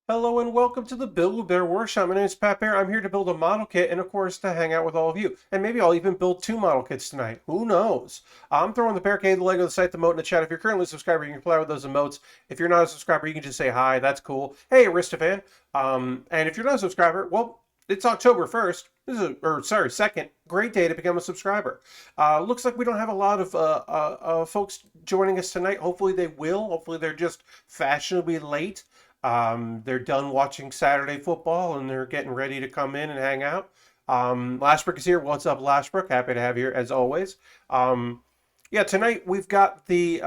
Hello and welcome to the Build With Baer Workshop. My name is Pat Bear. I'm here to build a model kit and, of course, to hang out with all of you. And maybe I'll even build two model kits tonight. Who knows? I'm throwing the barricade, the Lego, the site, the emote in the chat. If you're currently a subscriber, you can play with those emotes. If you're not a subscriber, you can just say hi. That's cool. Hey, Aristofan. And if you're not a subscriber, well, it's October 1st. This is, 2nd. Great day to become a subscriber. Looks like we don't have a lot of folks joining us tonight. Hopefully they will. Hopefully they're just fashionably late. They're done watching Saturday football and they're getting ready to come in and hang out. Lashbrook is here. What's up, Lashbrook? Happy to have you here as always. Yeah, tonight we've got the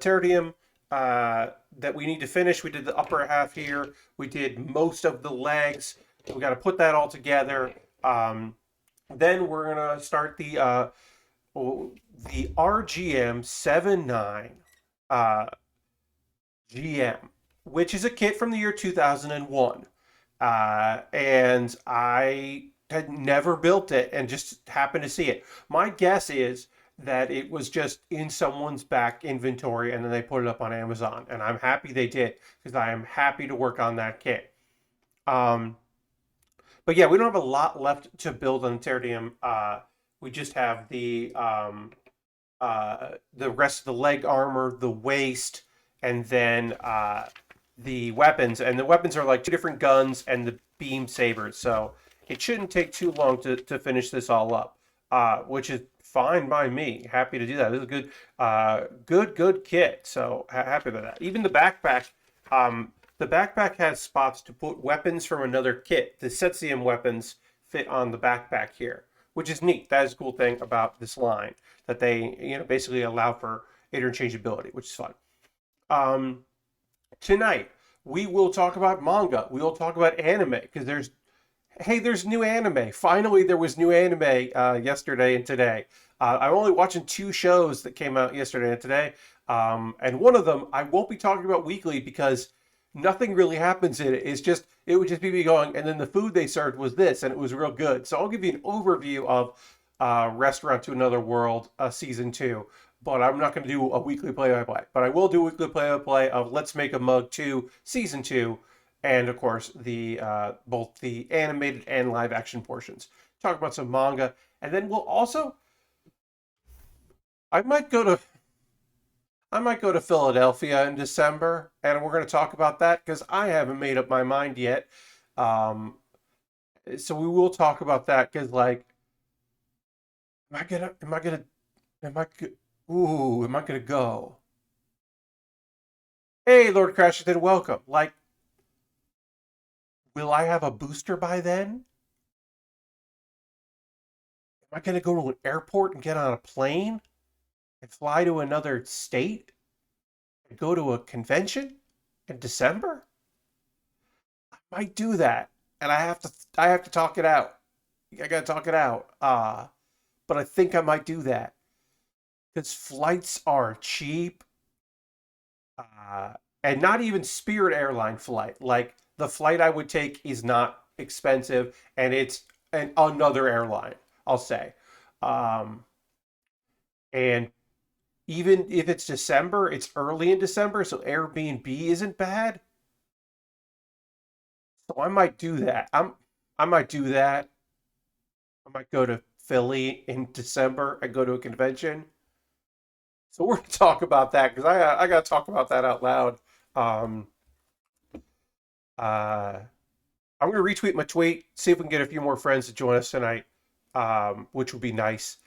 Tertium that we need to finish. We did the upper half here. We did most of the legs. We got to put that all together. Then we're gonna start the RGM-79 GM, which is a kit from the year 2001. And I had never built it and just happened to see it. My guess is that it was just in someone's back inventory and then they put it up on Amazon. And I'm happy they did because I am happy to work on that kit. But yeah, we don't have a lot left to build on Tertium. We just have the rest of the leg armor, the waist, and then the weapons. And the weapons are like two different guns and the beam sabers. So it shouldn't take too long to finish this all up, which is fine by me. Happy to do that. This is a good kit. So happy with that. Even the backpack has spots to put weapons from another kit. The Setzium weapons fit on the backpack here, which is neat. That is a cool thing about this line, that they basically allow for interchangeability, which is fun. Tonight we will talk about manga. We will talk about anime because there's new anime. Finally, there was new anime yesterday and today. I'm only watching two shows that came out yesterday and today, and one of them I won't be talking about weekly because nothing really happens in it. It would just be me going, and then the food they served was this, and it was real good. So I'll give you an overview of Restaurant to Another World season 2, but I'm not going to do a weekly play-by-play. But I will do a weekly play-by-play of Let's Make a Mug 2 season 2, and of course the both the animated and live action portions. Talk about some manga, and then we'll also I might go to Philadelphia in December, and we're going to talk about that because I haven't made up my mind yet. Um, so we will talk about that because, like, am I, go- am I gonna go? Hey, Lord Crashington, welcome. Like, will I have a booster by then? Am I gonna go to an airport and get on a plane and fly to another state and go to a convention in December? Might do that, and I have to talk it out. I gotta talk it out. But I think I might do that because flights are cheap, uh, and not even Spirit airline flight. Like the flight I would take is not expensive, and it's another airline. I'll say, um, and even if it's December, it's early in December, so Airbnb isn't bad. So I might do that. I might do that. I might go to Philly in December and go to a convention. So we're gonna talk about that because I gotta talk about that out loud. Um, uh, I'm gonna retweet my tweet, see if we can get a few more friends to join us tonight, which would be nice.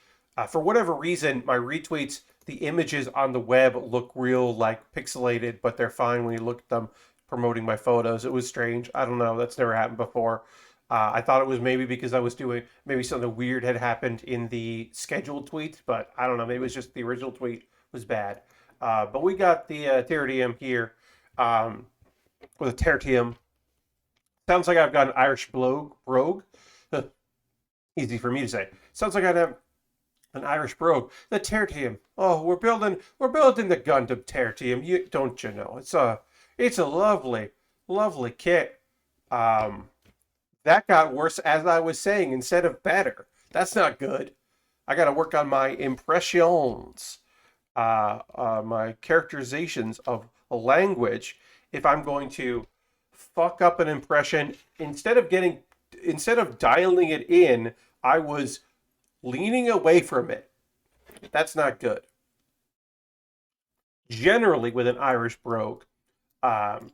For whatever reason, my retweets, the images on the web look real like pixelated, but they're fine when you look at them promoting my photos. It was strange. I don't know. That's never happened before. I thought it was maybe because I was doing maybe something weird had happened in the scheduled tweet, but I don't know. Maybe it was just the original tweet was bad. But we got the Tertium here um, with a Tertium. Sounds like I've got an Irish brogue. Easy for me to say. Sounds like I'd have an Irish brogue. The Tertium. Oh, we're building the Gundam Tertium. You know? It's a lovely kit. Um, that got worse as I was saying instead of better. That's not good. I got to work on my impressions, my characterizations of a language if I'm going to fuck up an impression. Instead of dialing it in, I was leaning away from it. That's not good. Generally, with an Irish brogue, um,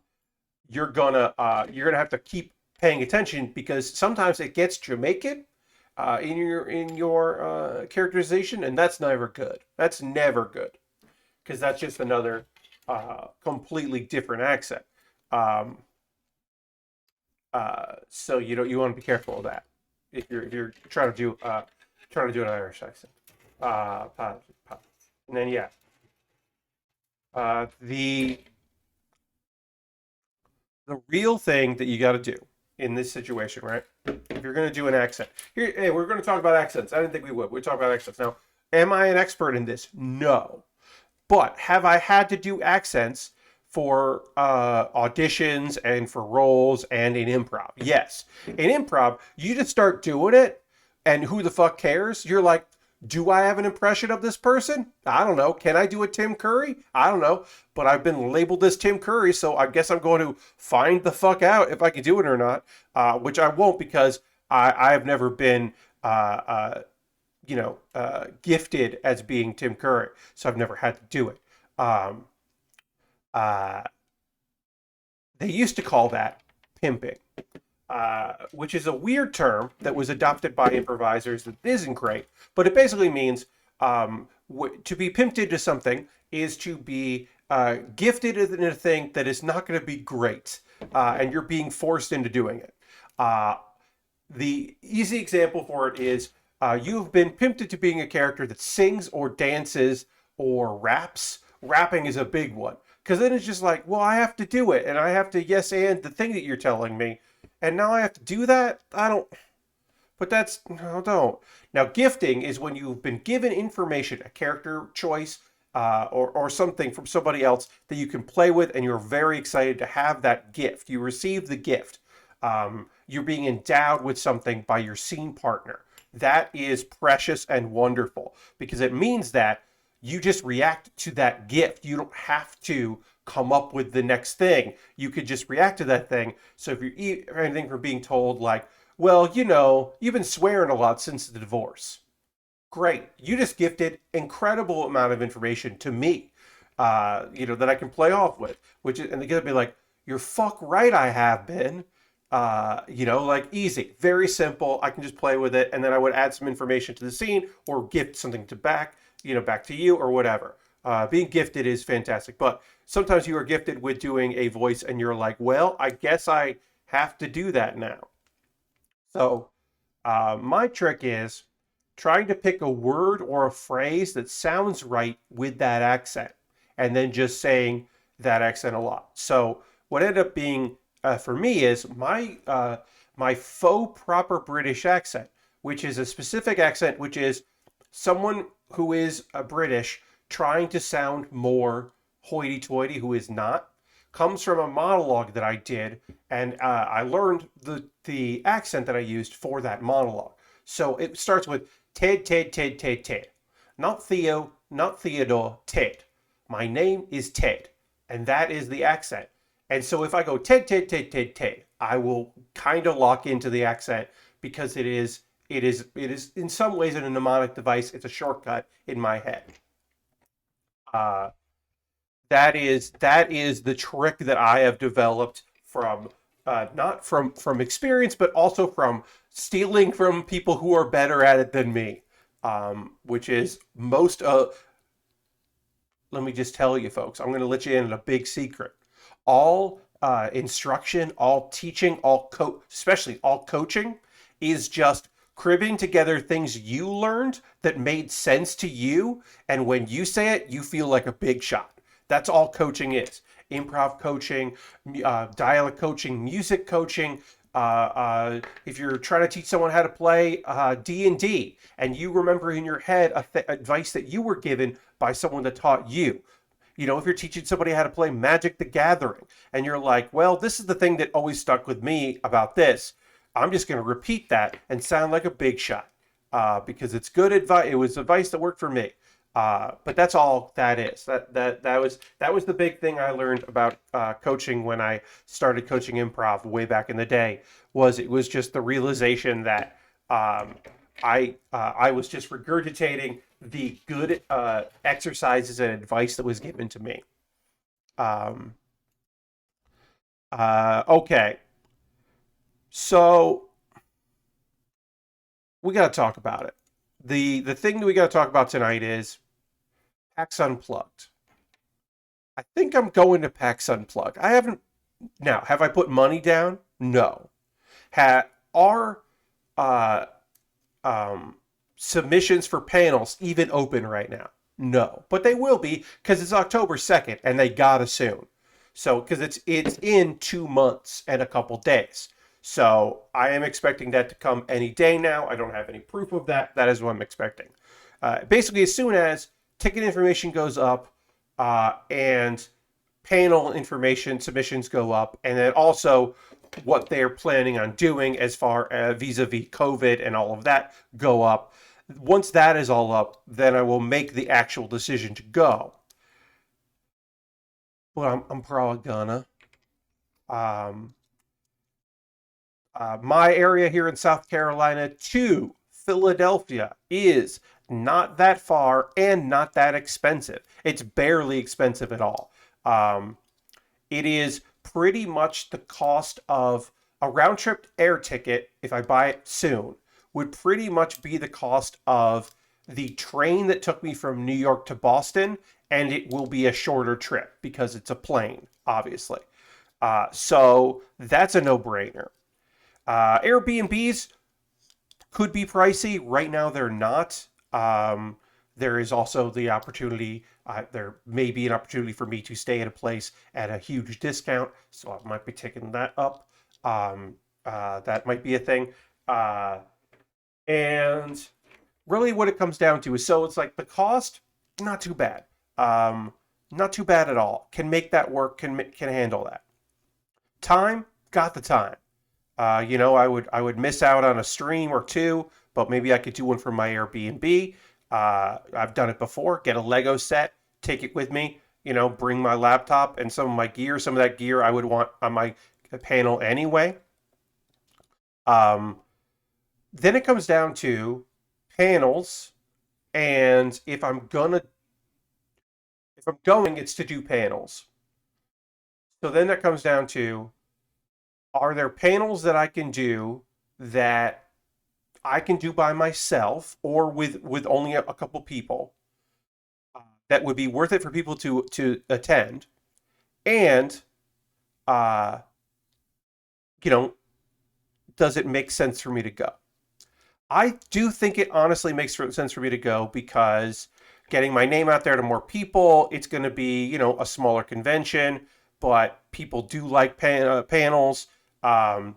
you're gonna have to keep paying attention because sometimes it gets Jamaican in your characterization, and that's never good. That's never good because that's just another completely different accent. Um, so you want to be careful of that if you're trying to do an Irish accent. And then yeah, the real thing that you got to do in this situation, right? If you're going to do an accent, here, hey, we're going to talk about accents. I didn't think we would. We talk about accents now. Am I an expert in this? No. But have I had to do accents for auditions and for roles and in improv? Yes. In improv, you just start doing it, and who the fuck cares? You're like, do I have an impression of this person? I don't know. Can I do a Tim Curry? I don't know. But I've been labeled as Tim Curry, so I guess I'm going to find the fuck out if I can do it or not, which I won't because I have never been, gifted as being Tim Curry, so I've never had to do it. Um, uh, they used to call that pimping, which is a weird term that was adopted by improvisers that isn't great, but it basically means to be pimped into something is to be gifted in a thing that is not going to be great, and you're being forced into doing it. The easy example for it is you've been pimped into being a character that sings or dances or raps. Rapping is a big one because then it's just like, well, I have to do it and I have to yes and the thing that you're telling me, and now I have to do that. I don't. But that's no, don't. Now, gifting is when you've been given information, a character choice, or something from somebody else that you can play with, and you're very excited to have that gift. You receive the gift. You're being endowed with something by your scene partner. That is precious and wonderful because it means that you just react to that gift. You don't have to come up with the next thing. You could just react to that thing. So if you're anything from being told like, well, you've been swearing a lot since the divorce. Great. You just gifted incredible amount of information to me, that I can play off with, and they're going to be like, you're fuck right I have been. Like easy, very simple. I can just play with it, and then I would add some information to the scene or gift something back to you or whatever. Being gifted is fantastic, but sometimes you are gifted with doing a voice, and you're like, well, I guess I have to do that now. So my trick is trying to pick a word or a phrase that sounds right with that accent, and then just saying that accent a lot. So what ended up being for me is my faux proper British accent, which is a specific accent, which is someone who is a British trying to sound more hoity-toity, who is not, comes from a monologue that I did, and I learned the accent that I used for that monologue. So it starts with Ted, Ted, Ted, Ted, Ted. Not Theo, not Theodore, Ted. My name is Ted, and that is the accent. And so if I go Ted, Ted, Ted, Ted, Ted, I will kind of lock into the accent because it is in some ways a mnemonic device. It's a shortcut in my head. Uh, that is the trick that I have developed from not from experience, but also from stealing from people who are better at it than me. Which is most. Let me just tell you, folks. I'm going to let you in on a big secret. All instruction, all teaching, especially all coaching, is just cribbing together things you learned that made sense to you, and when you say it, you feel like a big shot. That's all coaching is. Improv coaching, dialect coaching, music coaching. If you're trying to teach someone how to play D&D, and you remember in your head advice that you were given by someone that taught you. If you're teaching somebody how to play Magic the Gathering, and you're like, well, this is the thing that always stuck with me about this. I'm just going to repeat that and sound like a big shot because it's good advice. It was advice that worked for me. But that's all that is. That was the big thing I learned about coaching when I started coaching improv way back in the day. It was just the realization that um, I was just regurgitating the good exercises and advice that was given to me. Um, okay, so we got to talk about it. The thing that we got to talk about tonight is PAX Unplugged. I think I'm going to PAX Unplugged. I haven't now. Have I put money down? No. Are uh, um, submissions for panels even open right now? No, but they will be because it's October 2nd and they gotta soon. So because it's in 2 months and a couple days. So I am expecting that to come any day now. I don't have any proof of that. That is what I'm expecting. Basically, as soon as ticket information goes up and panel information submissions go up, and then also what they're planning on doing as far as vis-a-vis COVID and all of that go up. Once that is all up, then I will make the actual decision to go. But I'm probably gonna. Um, my area here in South Carolina to Philadelphia is not that far and not that expensive. It's barely expensive at all. Um, it is pretty much the cost of a round trip air ticket, if I buy it soon, would pretty much be the cost of the train that took me from New York to Boston, and it will be a shorter trip because it's a plane, obviously. So that's a no brainer. Airbnbs could be pricey. Right now, they're not. There is also the opportunity, there may be an opportunity for me to stay at a place at a huge discount, so I might be taking that up. That might be a thing. And really, what it comes down to is so it's like the cost, not too bad. Um, Not too bad at all. Can make that work, can handle that. Time, got the time. I would miss out on a stream or two, but maybe I could do one from my Airbnb. I've done it before. Get a Lego set, take it with me. Bring my laptop and some of my gear. Some of that gear I would want on my panel anyway. Um, then it comes down to panels, and if I'm going, it's to do panels. So then that comes down to, are there panels that I can do that I can do by myself or with only a couple people that would be worth it for people to attend, and uh, you know, does it make sense for me to go? I do think it honestly makes sense for me to go because getting my name out there to more people, it's going to be a smaller convention, but people do like panels. Um,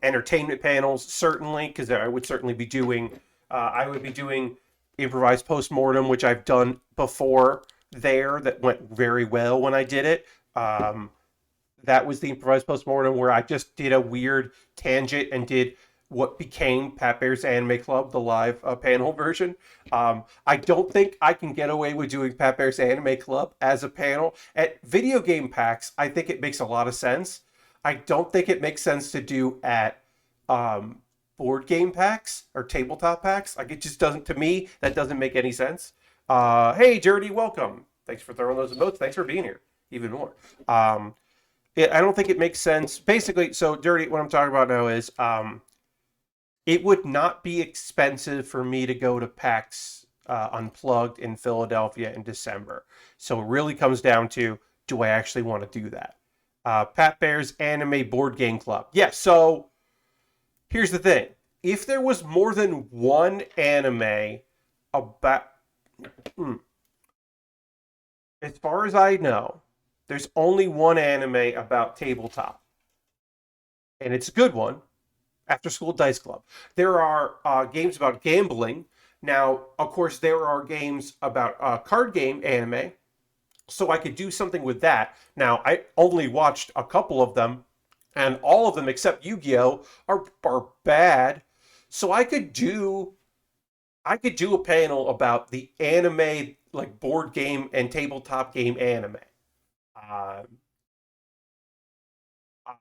Entertainment panels certainly, because I would be doing improvised postmortem, which I've done before there, that went very well when I did it. That was the improvised postmortem where I just did a weird tangent and did what became Pat Bear's Anime Club, the live panel version. I don't think I can get away with doing Pat Bear's Anime Club as a panel. At video game packs, I think it makes a lot of sense. I don't think it makes sense to do at um, board game packs or tabletop packs. Like, it just doesn't, to me, that doesn't make any sense. Hey, Dirty, welcome. Thanks for throwing those emotes. Thanks for being here, even more. I don't think it makes sense. Basically, so Dirty, what I'm talking about now is it would not be expensive for me to go to PAX Unplugged in Philadelphia in December. So it really comes down to, do I actually want to do that? Pat Bear's Anime Board Game Club. Yeah, so here's the thing. If there was more than one anime about... As far as I know, there's only one anime about tabletop. And it's a good one. After School Dice Club. There are games about gambling. Now, of course, there are games about card game anime, so I could do something with that. Now, I only watched a couple of them, and all of them except Yu-Gi-Oh are bad. So I could do I could do a panel about the anime, like board game and tabletop game anime. Uh,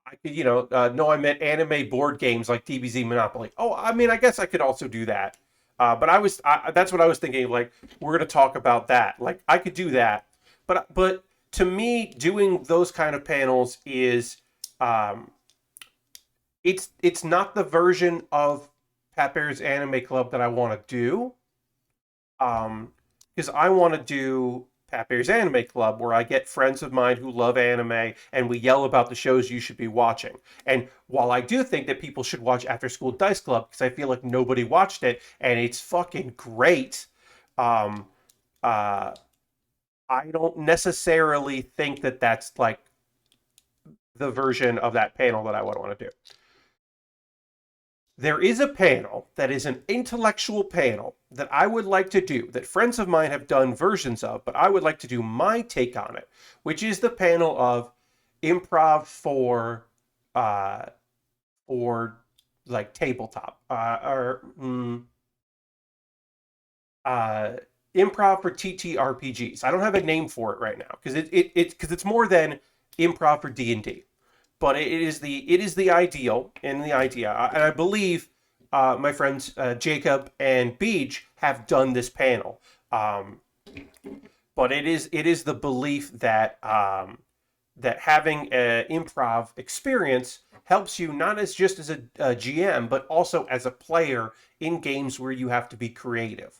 I could, no, I meant anime board games like DBZ Monopoly. Oh, I mean, I guess I could also do that. But that's what I was thinking. Like, we're going to talk about that. Like, I could do that. But to me, doing those kind of panels is, um, it's not the version of Pat Bear's Anime Club that I want to do. Because I want to do Pat Bear's Anime Club, where I get friends of mine who love anime and we yell about the shows you should be watching. And while I do think that people should watch After School Dice Club, because I feel like nobody watched it and it's fucking great, um, uh, I don't necessarily think that that's like the version of that panel that I would want to do. There is a panel that is an intellectual panel that I would like to do, that friends of mine have done versions of, but I would like to do my take on it, which is the panel of improv uh, for like tabletop uh, improv for TTRPGs. I don't have a name for it right now because it's more than improv for D&D, but it is the ideal and the idea, and I believe my friends Jacob and Beej have done this panel. Um, but it is the belief that that having an improv experience helps you not as just as a GM, but also as a player in games where you have to be creative.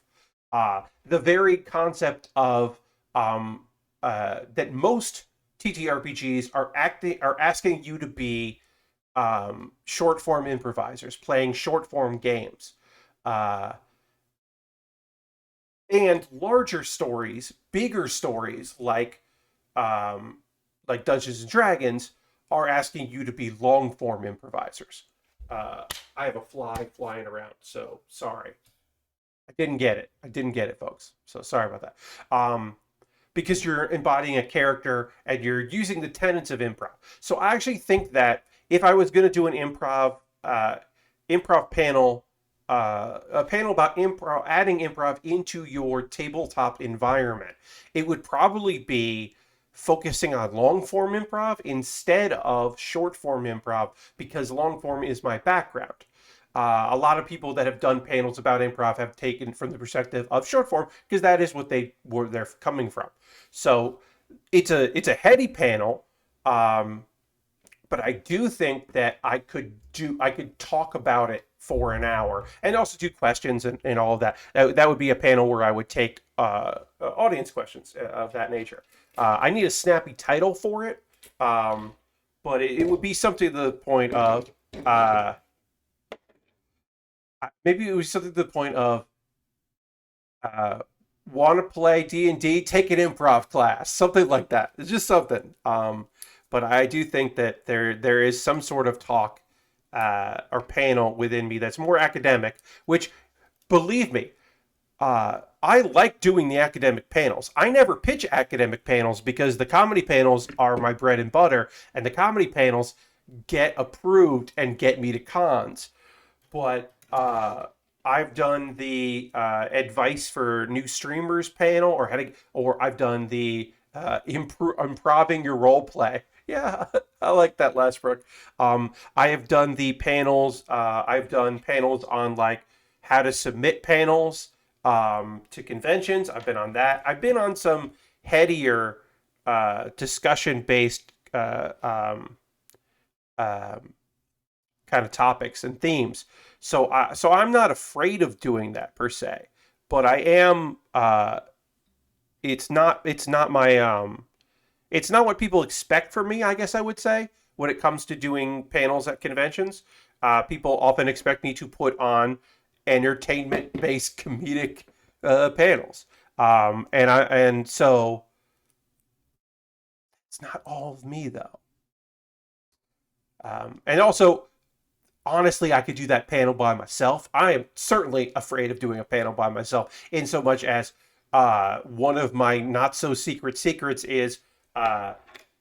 The very concept of that most TTRPGs are asking you to be short form improvisers, playing short form games. Uh, and larger stories, bigger stories um, like Dungeons and Dragons are asking you to be long form improvisers. Uh, I have a fly flying around, so sorry. I didn't get it. I didn't get it, folks. So sorry about that. Because you're embodying a character and you're using the tenets of improv. So I actually think that if I was going to do an improv panel, a panel about improv, adding improv into your tabletop environment, it would probably be focusing on long form improv instead of short form improv because long form is my background. A lot of people that have done panels about improv have taken from the perspective of short form because that is what they're coming from. So it's a heady panel, um, but I do think that I could talk about it for an hour and also do questions and all of that. That would be a panel where I would take audience questions of that nature. I need a snappy title for it, um, but it would be something to the point of uh, maybe it was something to the point of uh, want to play D&D, take an improv class, something like that. It's just something. But I do think that there is some sort of talk or panel within me that's more academic, which, believe me, I like doing the academic panels. I never pitch academic panels because the comedy panels are my bread and butter, and the comedy panels get approved and get me to cons. But I've done the advice for new streamers panel, or I've done the improving your role play. Yeah, I like that last Brooke. I have done the panels. I've done panels on like how to submit panels to conventions. I've been on that. I've been on some headier discussion based um, kind of topics and themes. So I'm not afraid of doing that per se, but I am. It's not my it's not what people expect from me. I guess I would say when it comes to doing panels at conventions, people often expect me to put on entertainment-based comedic panels, and so it's not all of me though. And also, honestly, I could do that panel by myself. I am certainly afraid of doing a panel by myself, in so much as one of my not so secret secrets uh,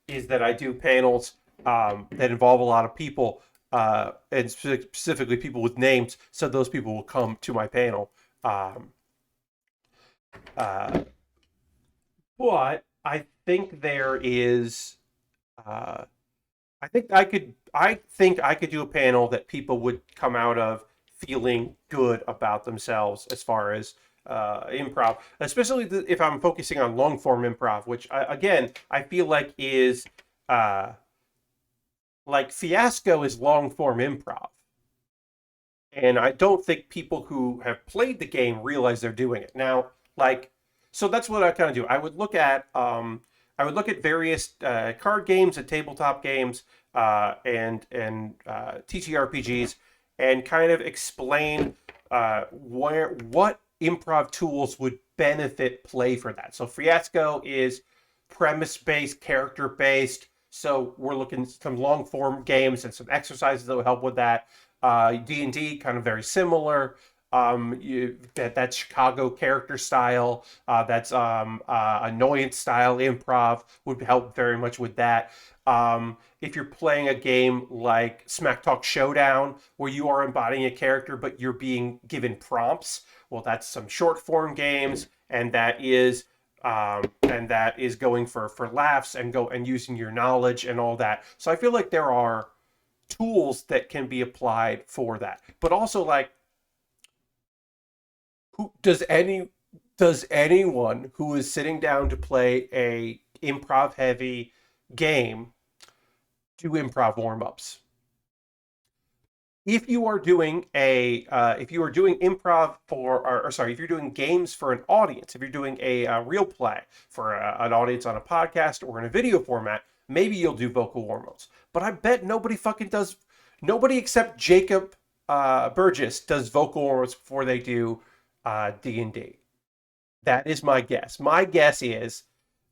is that I do panels that involve a lot of people, and specifically people with names. So those people will come to my panel Um, uh, but I think there is. Uh, I think I could do a panel that people would come out of feeling good about themselves as far as improv, especially if I'm focusing on long form improv, which again I feel like is uh, like Fiasco is long form improv, and I don't think people who have played the game realize they're doing it now. Like, so that's what I kind of do. I would look at various card games and tabletop games and TTRPGs and kind of explain what improv tools would benefit play for that. So Fiasco is premise based, character based. So we're looking at some long form games and some exercises that will help with that. D&D kind of very similar. That's Chicago character style. That's annoyance style improv would help very much with that. If you're playing a game like Smack Talk Showdown, where you are embodying a character but you're being given prompts, well, that's some short form games, and that is going for laughs and using your knowledge and all that. So I feel like there are tools that can be applied for that, but also like who does anyone who is sitting down to play a improv heavy game do improv warm-ups? If you are doing improv or sorry, if you're doing games for an audience, if you're doing a real play for an audience on a podcast or in a video format, maybe you'll do vocal warm-ups. But I bet nobody except Jacob Burgess does vocal warm-ups before they do D&D. That is my guess. My guess is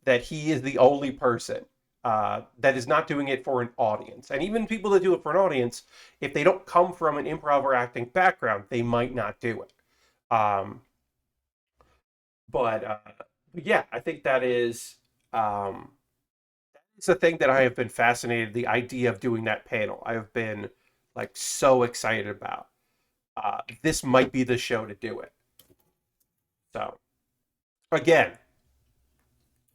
that he is the only person that is not doing it for an audience. And even people that do it for an audience, if they don't come from an improv or acting background, they might not do it. Um, but yeah, I think it's a thing that I have been fascinated. The idea of doing that panel, I have been like so excited about. This might be the show to do it. So again,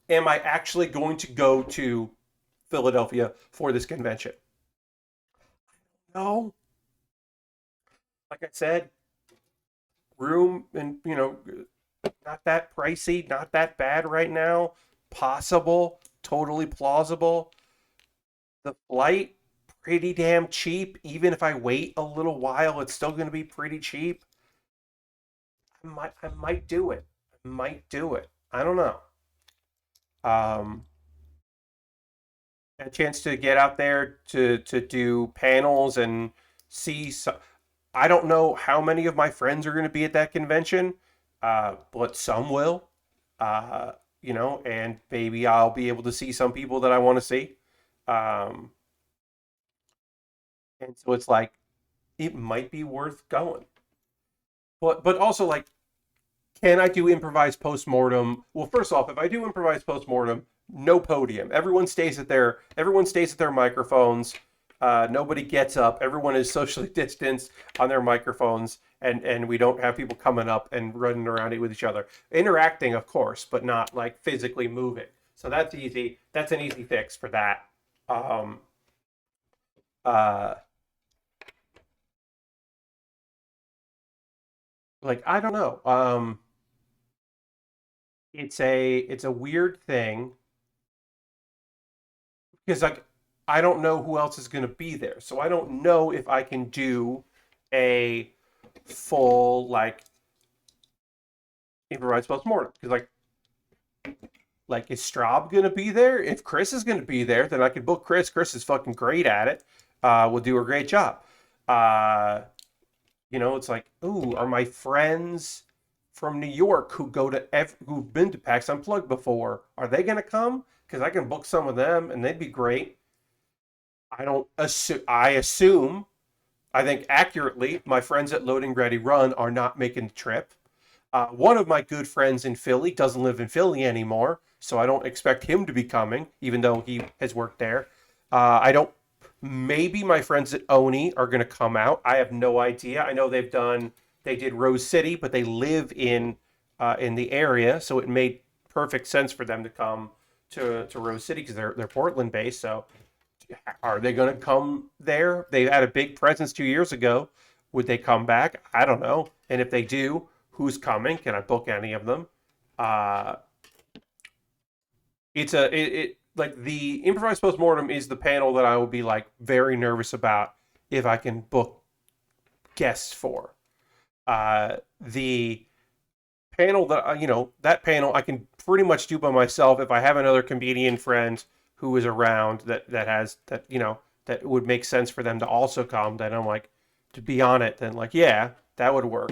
am I actually going to go to Philadelphia for this convention? No. Like I said, room and not that pricey, not that bad right now. Possible, totally plausible. The flight, pretty damn cheap. Even if I wait a little while, it's still going to be pretty cheap. I might do it. I might do it. I don't know. Um, a chance to get out there to do panels and see. I don't know how many of my friends are going to be at that convention, but some will. Uh, and maybe I'll be able to see some people that I want to see. Um, and so it's like it might be worth going. But also like, can I do improvised postmortem? Well, first off, if I do improvised postmortem, no podium. Everyone stays at their microphones. Nobody gets up. Everyone is socially distanced on their microphones, and we don't have people coming up and running around with each other. Interacting, of course, but not like physically moving. So that's easy. That's an easy fix for that. Um, uh, like I don't know. It's a weird thing because like I don't know who else is going to be there, so I don't know if I can do a full like improvised postmortem because like is Straub going to be there? If Chris is going to be there, then I could book Chris. Chris is fucking great at it. Will do a great job. Uh, it's like, ooh, are my friends from New York who've been to PAX Unplugged before, are they going to come? Because I can book some of them and they'd be great. I don't assume. I think accurately, my friends at Loading Ready Run are not making the trip. One of my good friends in Philly doesn't live in Philly anymore, so I don't expect him to be coming, even though he has worked there. I don't. Maybe my friends at Oni are going to come out. I have no idea. I know they've done. they did Rose City, but they live in the area, so it made perfect sense for them to come to Rose City because they're Portland based. So are they going to come there? They had a big presence 2 years ago. Would they come back? I don't know. And if they do, who's coming? Can I book any of them? Uh, it like the improvised postmortem is the panel that I would be like very nervous about if I can book guests for. The panel that that panel I can pretty much do by myself if I have another comedian friend who is around that has that that would make sense for them to also come. Then I'm like to be on it. Then like yeah, that would work.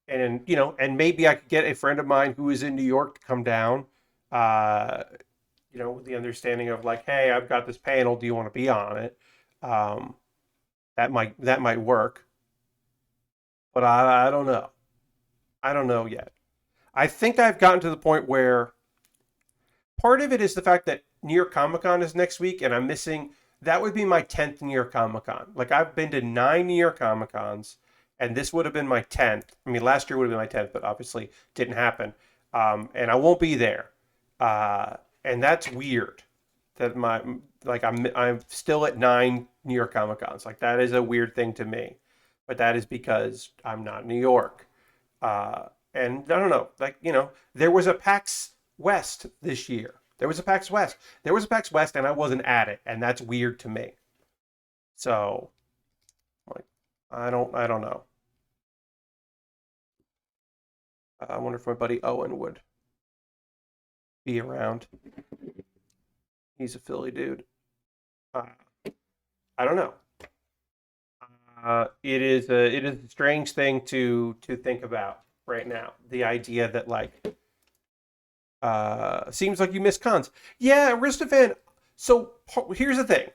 And and maybe I could get a friend of mine who is in New York to come down. Uh, with the understanding of like, hey, I've got this panel. Do you want to be on it? Um, that might work, but I don't know. I don't know yet. I think I've gotten to the point where part of it is the fact that New York Comic Con is next week, and I'm missing. That would be my 10th New York Comic Con. Like I've been to 9 New York Comic Cons, and this would have been my 10th. I mean, last year would have been my 10th, but obviously didn't happen. And I won't be there, and that's weird. That my like I'm still at 9 New York Comic Cons. Like that is a weird thing to me, but that is because I'm not in New York. And I don't know, like there was a PAX West this year. There was a PAX West. There was a PAX West, and I wasn't at it, and that's weird to me. So, like, I don't know. I wonder if my buddy Owen would be around. He's a Philly dude. Uh, I don't know. It is a strange thing to think about right now. The idea that like seems like you miss cons. Yeah, Aristophan. So here's the thing.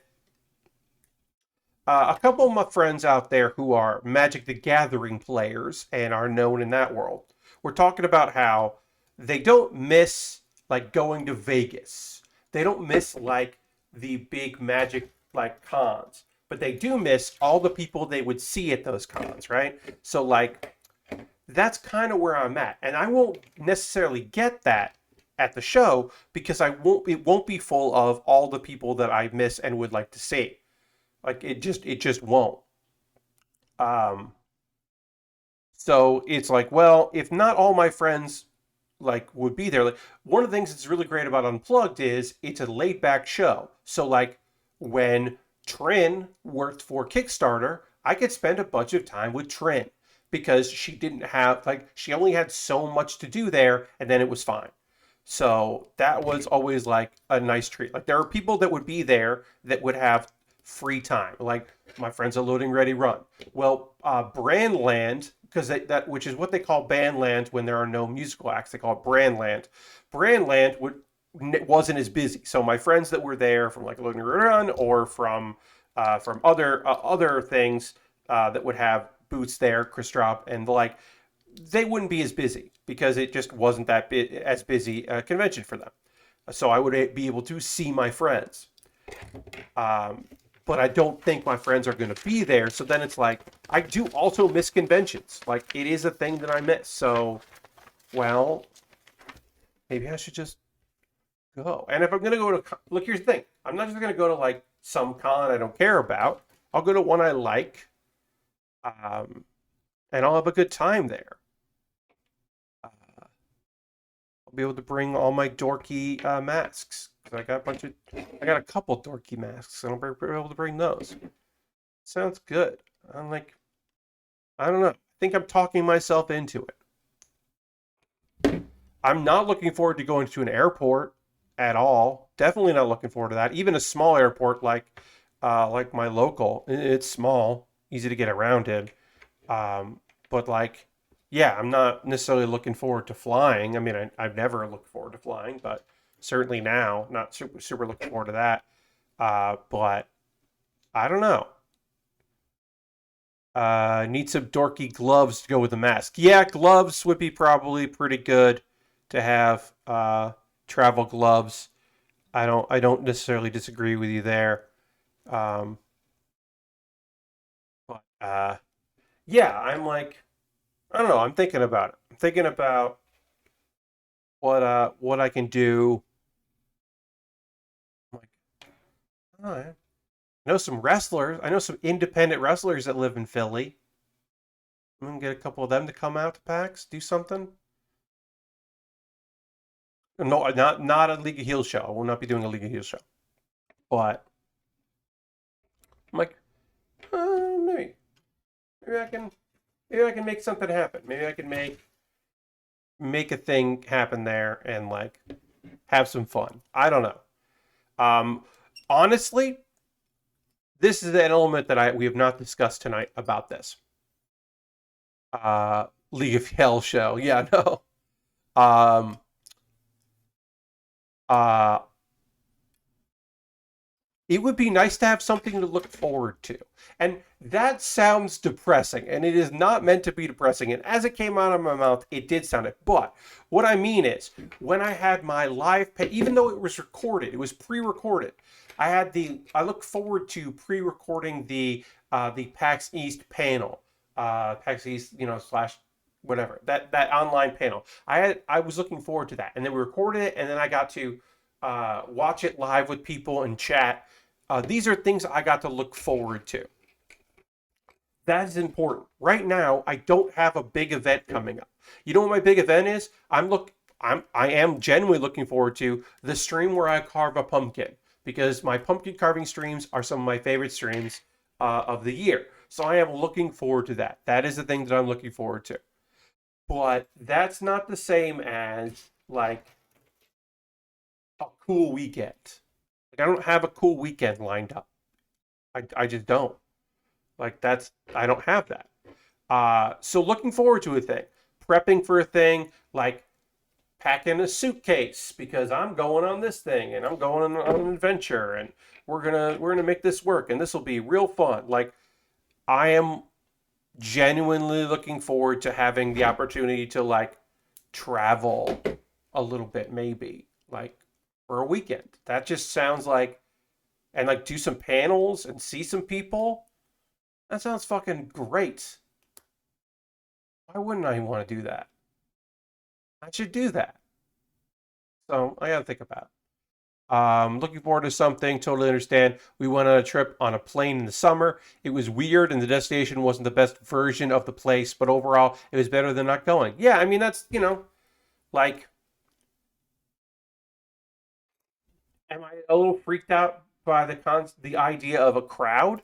A couple of my friends out there who are Magic the Gathering players and are known in that world, we're talking about how they don't miss like going to Vegas. They don't miss like the big Magic like cons, but they do miss all the people they would see at those cons, right? So like that's kind of where I'm at, and I won't necessarily get that at the show because it won't be full of all the people that I miss and would like to see. Like it just won't. Um, so it's like, well, if not all my friends like would be there, like one of the things that's really great about Unplugged is it's a laid back show. So like when Trin worked for Kickstarter, I could spend a bunch of time with Trin because she didn't have like she only had so much to do there and then it was fine. So that was always like a nice treat. Like there are people that would be there that would have free time, like my friends at Loading Ready Run. Well, Brandland, because that which is what they call Bandland when there are no musical acts, they call it Brandland. Brandland wasn't as busy, so my friends that were there from like Loading Ready Run or from other things that would have booths there, Chris Drop and the like, they wouldn't be as busy because it just wasn't as busy a convention for them. So I would be able to see my friends. Um, but I don't think my friends are going to be there. So then it's like, I do also miss conventions. Like, it is a thing that I miss. So, well, maybe I should just go. And if I'm going to go to, look, here's the thing. I'm not just going to go to like some con I don't care about. I'll go to one I like. Um, and I'll have a good time there. I'll be able to bring all my dorky masks. I got I got a couple dorky masks, and I'll be able to bring those. Sounds good. I'm like, I don't know. I think I'm talking myself into it. I'm not looking forward to going to an airport at all. Definitely not looking forward to that. Even a small airport like my local, it's small, easy to get around in. But like, yeah, I'm not necessarily looking forward to flying. I mean, I've never looked forward to flying, but certainly now, not super looking forward to that. But I don't know. Need some dorky gloves to go with the mask. Yeah, gloves would be probably pretty good to have. Travel gloves. I don't necessarily disagree with you there. Um, but yeah, I'm like, I don't know. I'm thinking about it. I'm thinking about what I can do. I'm like, oh, yeah. I know some wrestlers. I know some independent wrestlers that live in Philly. I'm gonna get a couple of them to come out to PAX, do something. No, not a League of Heels show. I will not be doing a League of Heels show. But I'm like, maybe, maybe I can, maybe I can make something happen. Maybe I can make a thing happen there and like have some fun. I don't know. Um, honestly, this is an element that we have not discussed tonight about this League of Hell show. Yeah, no. Um, uh, it would be nice to have something to look forward to. And that sounds depressing, and it is not meant to be depressing. And as it came out of my mouth, it did sound it. But what I mean is, when I had my live pay, even though it was recorded, it was pre-recorded. I look forward to pre-recording the PAX East panel, PAX East, slash whatever that online panel. I was looking forward to that, and then we recorded it, and then I got to watch it live with people and chat. These are things I got to look forward to. That is important. Right now, I don't have a big event coming up. You know what my big event is? I am genuinely looking forward to the stream where I carve a pumpkin because my pumpkin carving streams are some of my favorite streams of the year. So I am looking forward to that. That is the thing that I'm looking forward to. But that's not the same as like a cool weekend. Like I don't have a cool weekend lined up. I just don't. Like I don't have that. So looking forward to a thing, prepping for a thing, like packing a suitcase because I'm going on this thing and I'm going on an adventure and we're gonna make this work and this will be real fun. Like I am genuinely looking forward to having the opportunity to like travel a little bit, maybe like for a weekend. That just sounds like and like do some panels and see some people. That sounds fucking great. Why wouldn't I want to do that? I should do that. So I gotta think about it. Looking forward to something. Totally understand. We went on a trip on a plane in the summer. It was weird, and the destination wasn't the best version of the place, but overall, it was better than not going. Yeah, I mean that's like, am I a little freaked out by the idea of a crowd?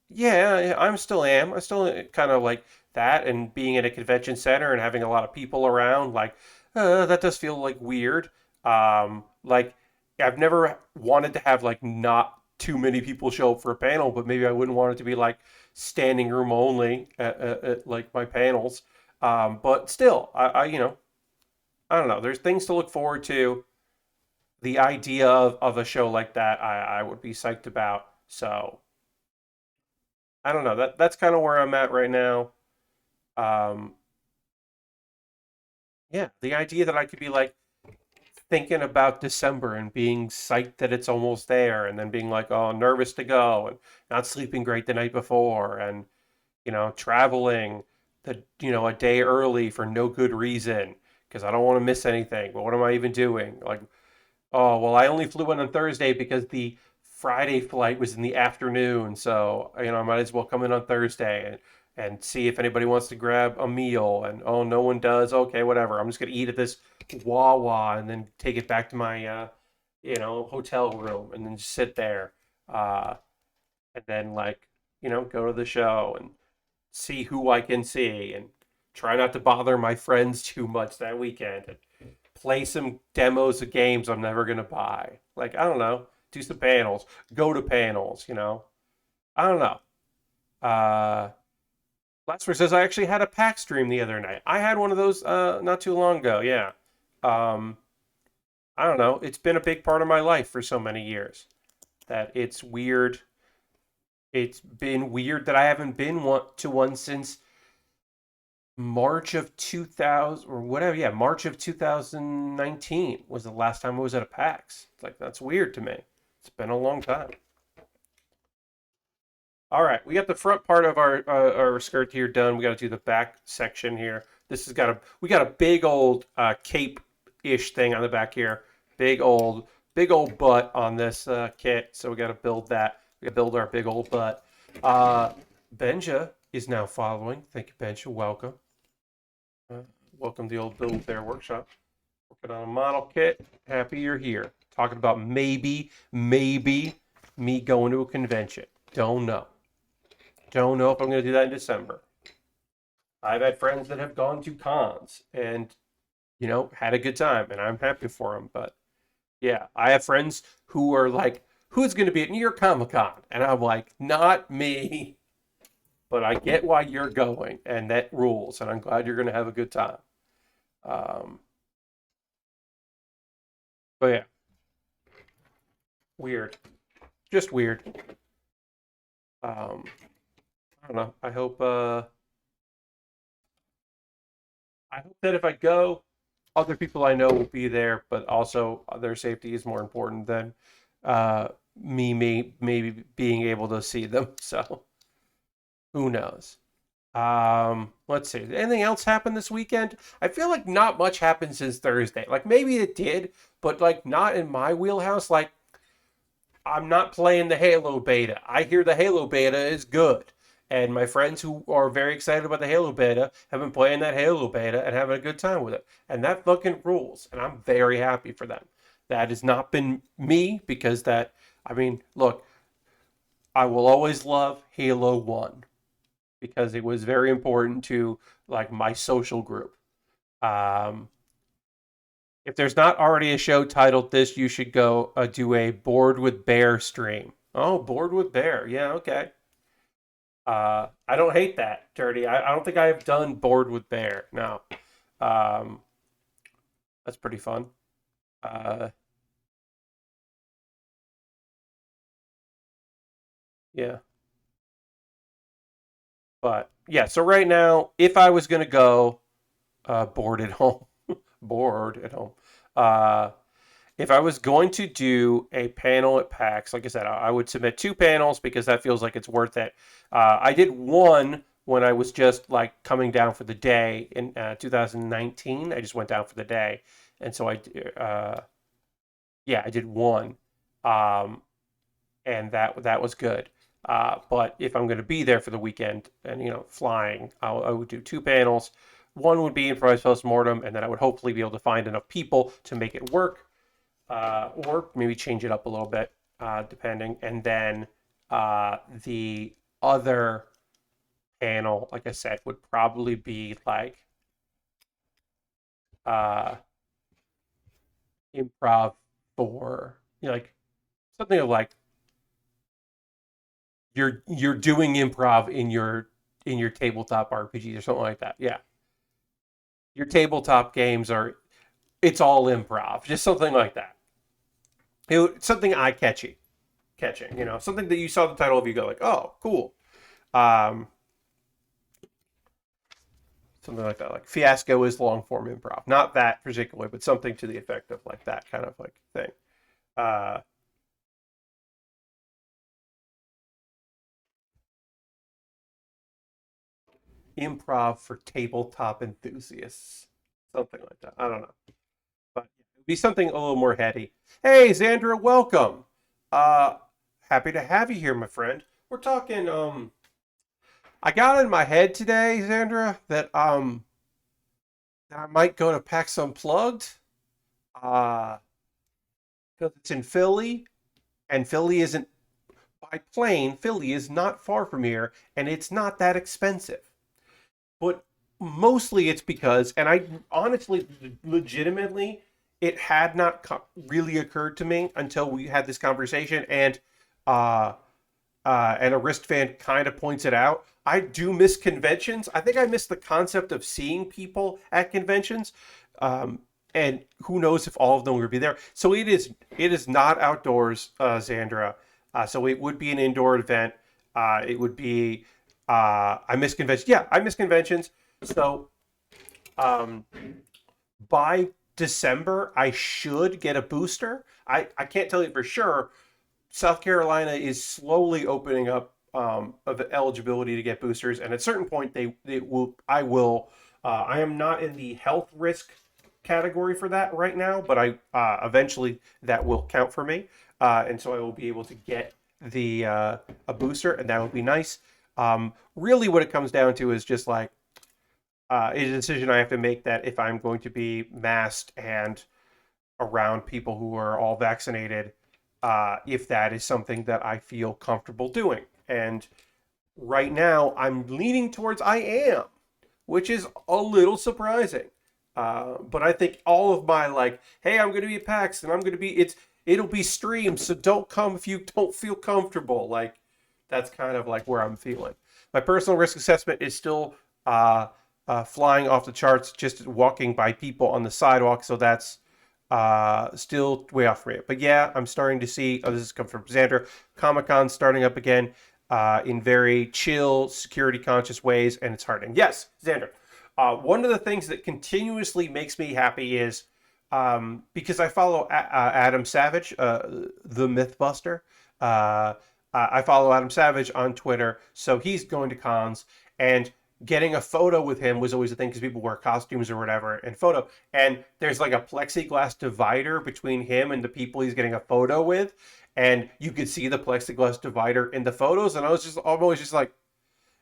Yeah, I'm still am. I still kind of like that, and being in a convention center and having a lot of people around, like that does feel like weird. Like I've never wanted to have like not too many people show up for a panel, but maybe I wouldn't want it to be like standing room only at like my panels. But still, I don't know. There's things to look forward to. The idea of a show like that, I would be psyched about. So I don't know. That's kind of where I'm at right now. Um, yeah, the idea that I could be like thinking about December and being psyched that it's almost there, and then being like, oh, nervous to go, and not sleeping great the night before, and traveling a day early for no good reason because I don't want to miss anything. But what am I even doing? Like, oh, well, I only flew in on Thursday because the Friday flight was in the afternoon. So, I might as well come in on Thursday and see if anybody wants to grab a meal. And, oh, no one does. Okay, whatever. I'm just going to eat at this Wawa and then take it back to my, hotel room and then just sit there. Uh, and then, like, go to the show and see who I can see and try not to bother my friends too much that weekend. And play some demos of games I'm never gonna buy. Like I don't know, do some panels, go to panels. I don't know. Uh, Lastword says I actually had a pack stream the other night. I had one of those not too long ago. Yeah. Um, I don't know. It's been a big part of my life for so many years that it's weird. It's been weird that I haven't been to one since March of 2000 or whatever. Yeah, March of 2019 was the last time I was at a PAX. It's like, that's weird to me. It's been a long time. All right, we got the front part of our skirt here done. We got to do the back section here. This has got we got a big old cape-ish thing on the back here. Big old butt on this kit. So we got to build that. We got to build our big old butt. Benja is now following. Thank you, Benja. Welcome. Welcome to the old Build With Baer Workshop. Working on a model kit. Happy you're here. Talking about maybe me going to a convention. Don't know. Don't know if I'm going to do that in December. I've had friends that have gone to cons and, had a good time, and I'm happy for them. But yeah, I have friends who are like, who's going to be at New York Comic Con? And I'm like, not me. But I get why you're going, and that rules. And I'm glad you're going to have a good time. But yeah, weird. Just weird. I don't know. I hope that if I go, other people I know will be there, but also their safety is more important than me maybe being able to see them. So who knows? Let's see. Did anything else happen this weekend? I feel like not much happened since Thursday. Like maybe it did, but like not in my wheelhouse. Like I'm not playing the Halo beta. I hear the Halo beta is good. And my friends who are very excited about the Halo beta have been playing that Halo beta and having a good time with it. And that fucking rules. And I'm very happy for them. That has not been me because look, I will always love Halo 1 because it was very important to like my social group. Um, if there's not already a show titled this, you should go do a Bored with Bear stream. Oh, Bored with Bear. Yeah, okay. I don't hate that, Dirty. I don't think I have done Bored with Bear. No. Um, that's pretty fun. Uh, yeah. But yeah, so right now, if I was gonna go bored at home, bored at home, uh, if I was going to do a panel at PAX, like I said, I would submit two panels because that feels like it's worth it. I did one when I was just like coming down for the day in 2019. I just went down for the day, and so I did one, um, and that was good. But if I'm going to be there for the weekend and flying, I would do two panels. One would be improvised postmortem, and then I would hopefully be able to find enough people to make it work, or maybe change it up a little bit, depending. And then the other panel, like I said, would probably be like uh, improv for like something like you're doing improv in your tabletop RPGs or something like that. Yeah, your tabletop games are it's all improv, just something like that. Something eye catching, something that you saw the title of, you go like, oh, cool. Um, Something like that, like Fiasco is long form improv, not that particularly, but something to the effect of like that kind of like thing. Uh, Improv for tabletop enthusiasts, something like that. I don't know, but it'd be something a little more heady. Hey, Xandra, welcome. Uh, Happy to have you here, my friend. We're talking. I got in my head today, Xandra, that I might go to PAX Unplugged. Uh, because it's in Philly, and Philly isn't by plane. Philly is not far from here, and it's not that expensive. But mostly it's because, and I honestly, legitimately, it had not really occurred to me until we had this conversation, uh, and a wrist fan kind of points it out. I do miss conventions. I think I miss the concept of seeing people at conventions, um, and who knows if all of them will be there. So it is not outdoors, Xandra. So it would be an indoor event. It would be. I miss conventions. Yeah, I miss conventions. So um, by December, I should get a booster. I can't tell you for sure. South Carolina is slowly opening up of eligibility to get boosters, and at a certain point, I will. I am not in the health risk category for that right now, but I eventually that will count for me, and so I will be able to get the a booster, and that would be nice. Really, what it comes down to is just like a decision I have to make that if I'm going to be masked and around people who are all vaccinated, if that is something that I feel comfortable doing. And right now, I'm leaning towards I am, which is a little surprising. But I think all of my like, hey, I'm going to be at PAX and I'm going to be it'll be streamed, so don't come if you don't feel comfortable. Like that's kind of like where I'm feeling. My personal risk assessment is still flying off the charts, just walking by people on the sidewalk. So that's still way off rate. But yeah, I'm starting to see. Oh, this is come from Xander. Comic-Con starting up again in very chill, security-conscious ways, and it's heartening. Yes, Xander. One of the things that continuously makes me happy is because I follow Adam Savage, the Mythbuster. I follow Adam Savage on Twitter, so he's going to cons, and getting a photo with him was always a thing because people wear costumes or whatever and photo. And there's like a plexiglass divider between him and the people he's getting a photo with, and you could see the plexiglass divider in the photos. And I'm always just like,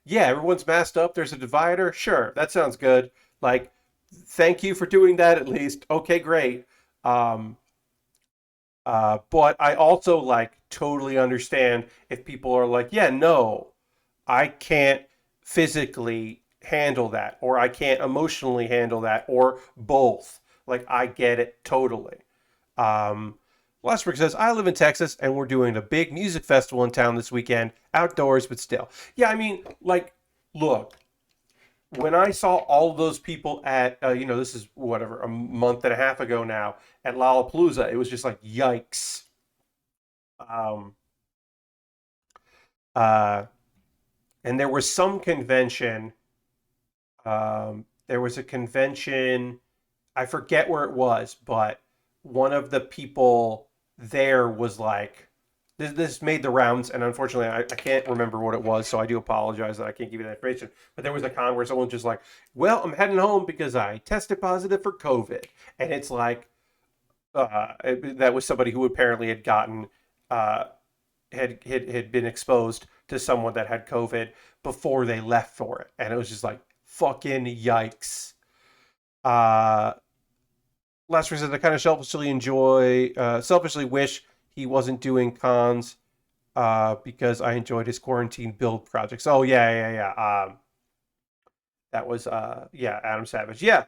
yeah, everyone's masked up. There's a divider. Sure, that sounds good. Like, thank you for doing that at least. Okay, great. Um, but I also like totally understand if people are like, yeah, no, I can't physically handle that, or I can't emotionally handle that, or both. Like, I get it totally. Um, Westbrook says, I live in Texas and we're doing a big music festival in town this weekend, outdoors, but still. Yeah, I mean, like, look, when I saw all of those people at, this is whatever, a month and a half ago now at Lollapalooza, it was just like, yikes. Um, uh, and there was some convention. There was a convention, I forget where it was, but one of the people there was like, this made the rounds, and unfortunately, I can't remember what it was, so I do apologize that I can't give you that information. But there was a con where someone's just like, well, I'm heading home because I tested positive for COVID. And it's like, that was somebody who apparently had gotten, uh, had been exposed to someone that had COVID before they left for it. And it was just like, fucking yikes. Uh, Last reason I kind of selfishly wish he wasn't doing cons because I enjoyed his quarantine build projects. Oh yeah. That was yeah, Adam Savage. Yeah.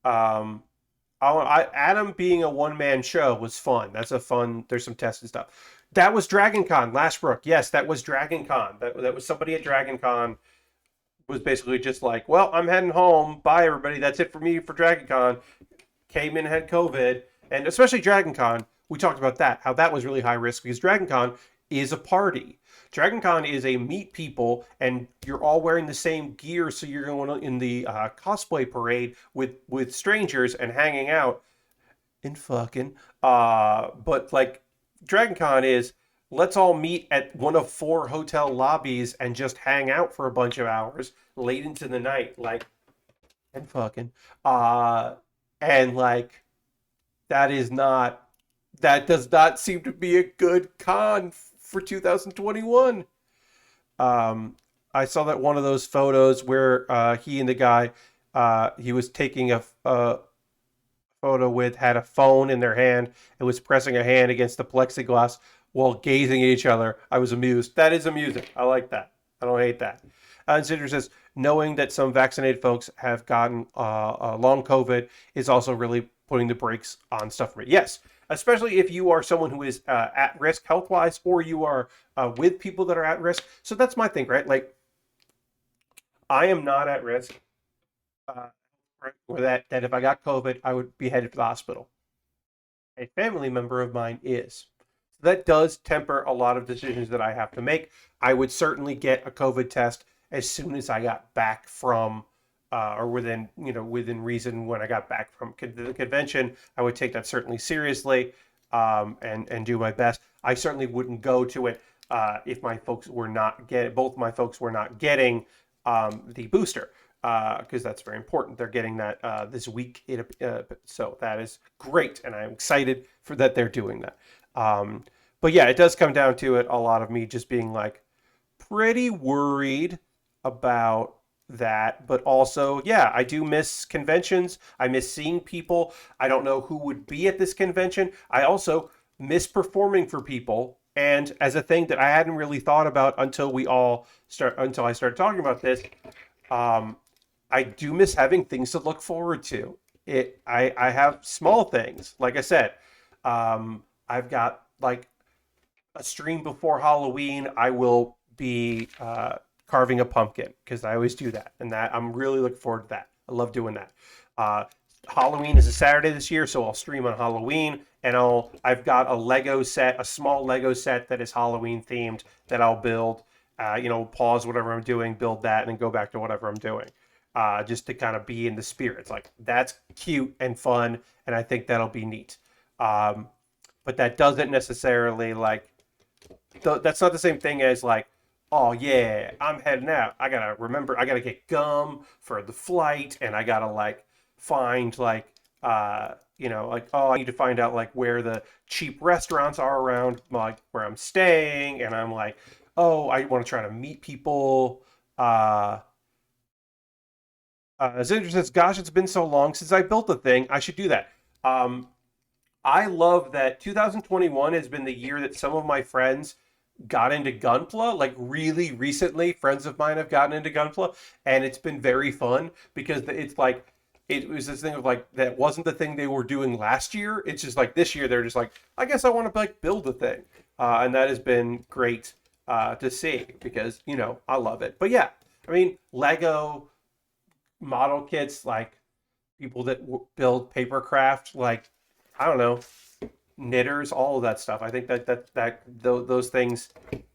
Um, Adam being a one man show was fun. That's a fun. There's some testing stuff. That was Dragon Con, Lashbrook. Yes, that was Dragon Con. That was somebody at Dragon Con was basically just like, well, I'm heading home. Bye, everybody. That's it for me for Dragon Con. Came in, had COVID, and especially Dragon Con, we talked about that, how that was really high risk because Dragon Con is a party. Dragon Con is a meet people, and you're all wearing the same gear, so you're going in the cosplay parade with strangers and hanging out and fucking. But like Dragon Con is, let's all meet at one of 4 hotel lobbies and just hang out for a bunch of hours late into the night, like and fucking. Uh, and like that does not seem to be a good con for 2021. I saw that one of those photos where he and the guy he was taking a photo with had a phone in their hand and was pressing a hand against the plexiglass while gazing at each other. I was amused. That is amusing. I like that. I don't hate that. And Cinder says, knowing that some vaccinated folks have gotten long COVID is also really putting the brakes on stuff for me. Yes, especially if you are someone who is at risk health-wise, or you are with people that are at risk. So that's my thing, right? Like, I am not at risk, uh, or that if I got COVID, I would be headed to the hospital. A family member of mine is. So that does temper a lot of decisions that I have to make. I would certainly get a COVID test as soon as I got back from, or within reason when I got back from the convention. I would take that certainly seriously, and do my best. I certainly wouldn't go to it if my folks were not both my folks were not getting the booster, because that's very important. They're getting that this week. So that is great, and I'm excited for that they're doing that. But yeah, it does come down to it. A lot of me just being like pretty worried about that, but also, yeah, I do miss conventions. I miss seeing people. I don't know who would be at this convention. I also miss performing for people. And as a thing that I hadn't really thought about until I started talking about this, um, I do miss having things to look forward to. I have small things. Like I said, I've got like a stream before Halloween. I will be carving a pumpkin because I always do that, and that I'm really looking forward to that. I love doing that. Uh, Halloween is a Saturday this year, so I'll stream on Halloween, and I've got a Lego set, a small Lego set that is Halloween themed that I'll build. Pause whatever I'm doing, build that, and then go back to whatever I'm doing. Just to kind of be in the spirit. It's like that's cute and fun, and I think that'll be neat. But that doesn't necessarily that's not the same thing as like, oh yeah, I'm heading out. I gotta get gum for the flight, and I gotta like find oh, I need to find out like where the cheap restaurants are around like where I'm staying, and I'm like, oh, I want to try to meet people. Zinder says, gosh, it's been so long since I built the thing. I should do that. Um, I love that 2021 has been the year that some of my friends got into Gunpla. Like really recently, friends of mine have gotten into Gunpla, and it's been very fun because it's like it was this thing of like that wasn't the thing they were doing last year. It's just like this year they're just like, I guess I want to like build a thing, and that has been great to see because I love it. But yeah, I mean Lego model kits, like people that build papercraft, like I don't know, knitters, all of that stuff. I think those things,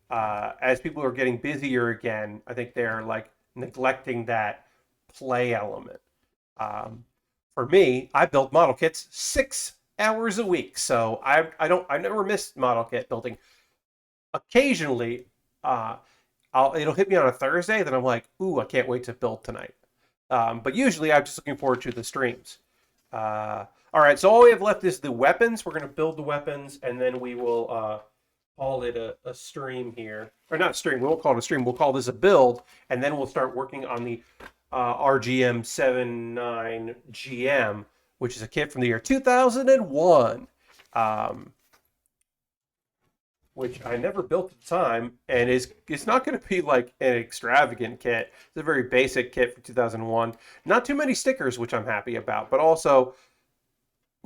as people are getting busier again, I think they're like neglecting that play element. Um, for me, I build model kits 6 hours a week, so I never missed model kit building. Occasionally, uh, it'll hit me on a Thursday, then I'm like, ooh, I can't wait to build tonight. But usually, I'm just looking forward to the streams. All right, so all we have left is the weapons. We're going to build the weapons, and then we will call it a stream here. Or not stream, we won't call it a stream. We'll call this a build, and then we'll start working on the RGM-79 GM, which is a kit from the year 2001, which I never built at the time, and it's not going to be like an extravagant kit. It's a very basic kit for 2001. Not too many stickers, which I'm happy about, but also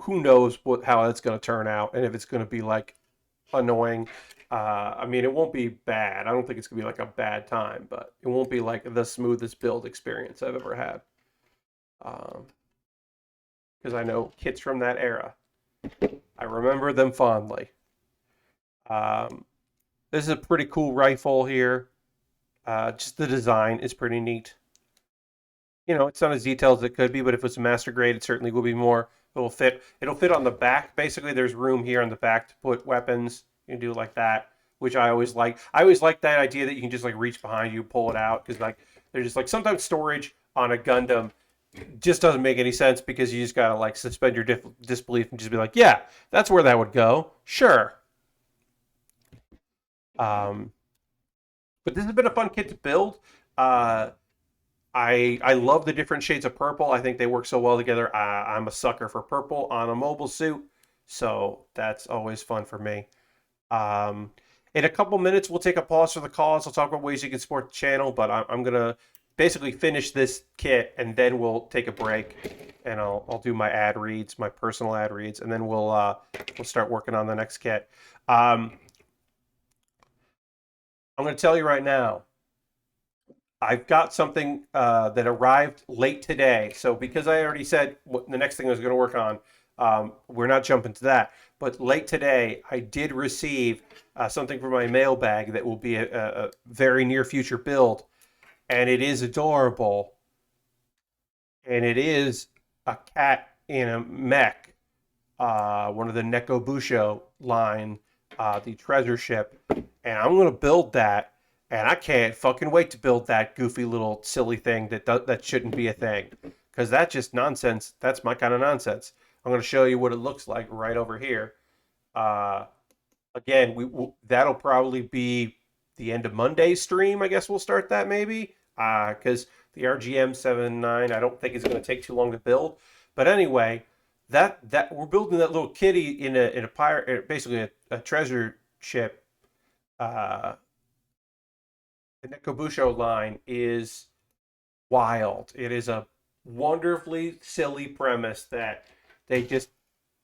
who knows how it's going to turn out and if it's going to be like annoying. I mean, it won't be bad. I don't think it's going to be like a bad time, but it won't be like the smoothest build experience I've ever had. Because I know kits from that era. I remember them fondly. This is a pretty cool rifle here. Just the design is pretty neat. It's not as detailed as it could be, but if it's a master grade, it certainly will be more. It'll fit on the back. Basically, there's room here on the back to put weapons. You can do it like that, which I always like. I always like that idea that you can just like reach behind you, pull it out, because like there's just like sometimes storage on a Gundam just doesn't make any sense because you just gotta like suspend your disbelief and just be like, yeah, that's where that would go. Sure. Um, but this has been a fun kit to build. Uh, I love the different shades of purple. I think they work so well together. I'm a sucker for purple on a mobile suit, so that's always fun for me. Um, in a couple minutes, we'll take a pause for the calls. I'll talk about ways you can support the channel, but I'm gonna basically finish this kit, and then we'll take a break, and I'll do my ad reads, my personal ad reads, and then we'll start working on the next kit. I'm going to tell you right now, I've got something that arrived late today. So because I already said what the next thing I was going to work on, we're not jumping to that. But late today, I did receive something from my mailbag that will be a very near future build, and it is adorable. And it is a cat in a mech, one of the Nekobusho line the treasure ship, and I'm gonna build that. And I can't fucking wait to build that goofy little silly thing that shouldn't be a thing, because that's just nonsense. That's my kind of nonsense. I'm gonna show you what it looks like right over here. Uh, Again, that'll probably be the end of Monday's stream. I guess we'll start that maybe, because the RGM-79 I don't think is going to take too long to build. But anyway, that we're building that little kitty in a pirate, basically a treasure ship. Uh, the Nekobusho line is wild. It is a wonderfully silly premise that they just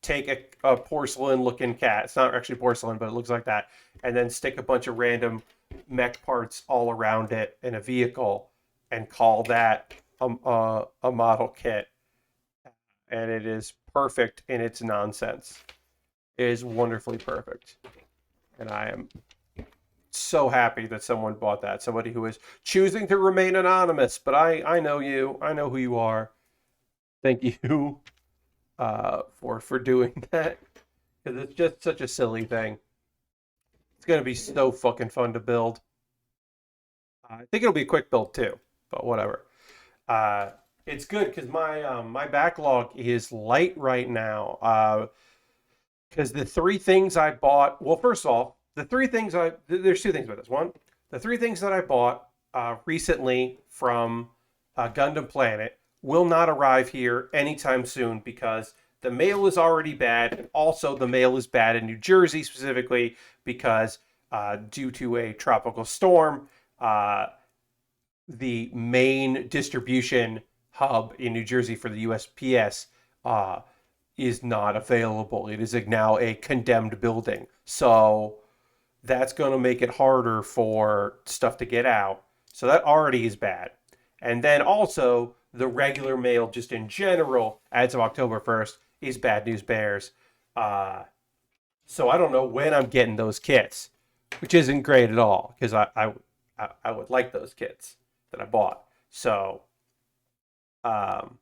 take a porcelain looking cat. It's not actually porcelain, but it looks like that. And then stick a bunch of random mech parts all around it in a vehicle and call that a model kit. And it is perfect in its nonsense. It is wonderfully perfect. And I am so happy that someone bought that. Somebody who is choosing to remain anonymous. But I know you. I know who you are. Thank you for doing that, because it's just such a silly thing. It's gonna be so fucking fun to build. I think it'll be a quick build too, but whatever. Uh, it's good because my backlog is light right now. Because the three things I bought. Well, first off, the three things there's two things about this. One, the three things that I bought recently from Gundam Planet will not arrive here anytime soon because the mail is already bad, and also the mail is bad in New Jersey specifically because due to a tropical storm, the main distribution hub in New Jersey for the USPS is not available. It is now a condemned building. So that's going to make it harder for stuff to get out. So that already is bad. And then also, the regular mail, just in general, as of October 1st, is bad news bears. So I don't know when I'm getting those kits, which isn't great at all because I would like those kits that I bought. Um,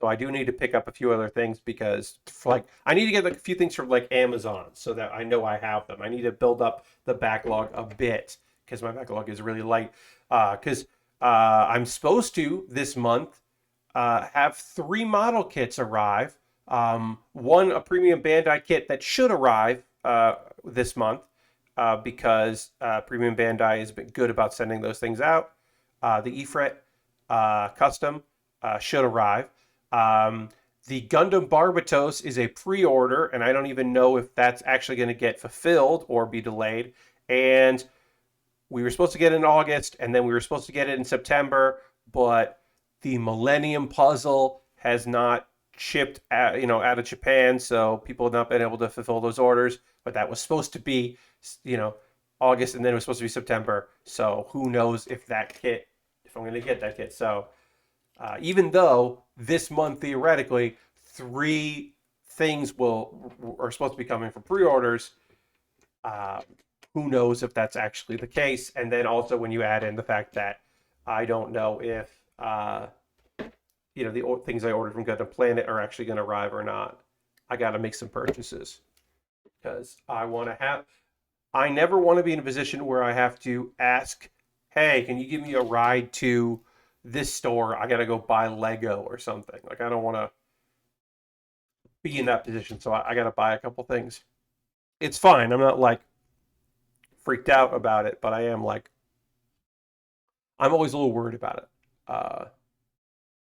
so I do need to pick up a few other things because like I need to get like a few things from like Amazon so that I know I have them. I need to build up the backlog a bit because my backlog is really light. Because I'm supposed to this month have three model kits arrive. One a premium Bandai kit that should arrive this month because premium Bandai has been good about sending those things out. The Efret custom should arrive. The Gundam Barbatos is a pre-order, and I don't even know if that's actually going to get fulfilled or be delayed. And we were supposed to get it in August, and then we were supposed to get it in September, but the Millennium Puzzle has not shipped out of Japan, so people have not been able to fulfill those orders. But that was supposed to be, August, and then it was supposed to be September. So who knows if I'm going to get that kit. So even though this month theoretically three things are supposed to be coming for pre-orders, uh, who knows if that's actually the case? And then also when you add in the fact that I don't know if the things I ordered from Gundam Planet are actually going to arrive or not. I got to make some purchases because I never want to be in a position where I have to ask, hey, can you give me a ride to this store? I got to go buy Lego or something. Like, I don't want to be in that position. So I got to buy a couple things. It's fine. I'm not like freaked out about it, but I am like, I'm always a little worried about it.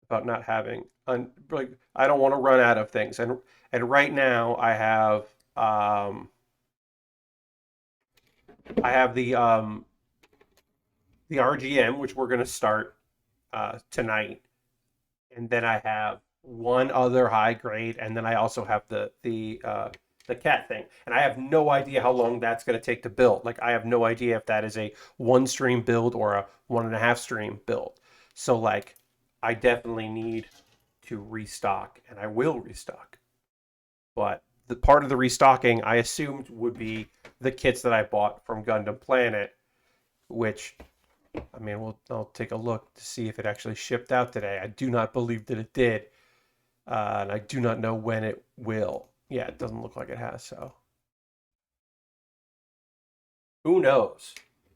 About not having, like, I don't want to run out of things. And right now I have the RGM, which we're going to start tonight, and then I have one other high grade, and then I also have the cat thing, and I have no idea how long that's going to take to build. Like I have no idea if that is a one stream build or a 1.5 stream build. So like, I definitely need to restock, and I will restock. But the part of the restocking I assumed would be the kits that I bought from Gundam Planet, which I mean, I'll take a look to see if it actually shipped out today. I do not believe that it did, and I do not know when it will. Yeah, it doesn't look like it has. So Who knows?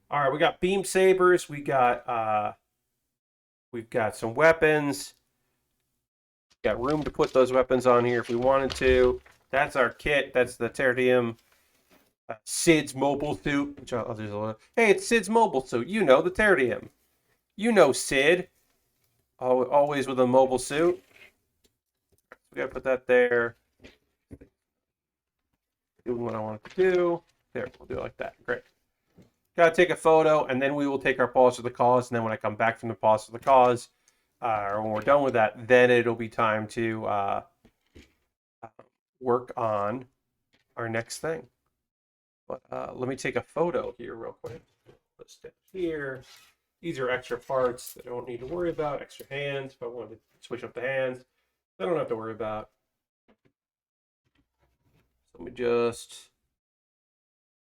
All right, we got beam sabers. We've got some weapons. Got room to put those weapons on here if we wanted to. That's our kit. That's the Tertium Sid's mobile suit. Hey, it's Sid's mobile suit. You know, the Tertium. You know Sid. Always with a mobile suit. We gotta put that there. Doing what I want to do. There, we'll do it like that. Great. Gotta take a photo, and then we will take our pause for the cause. And then when I come back from the pause for the cause, or when we're done with that, then it'll be time to work on our next thing. But let me take a photo here real quick. Let's step here. These are extra parts that I don't need to worry about. Extra hands. If I want to switch up the hands, I don't have to worry about. So let me just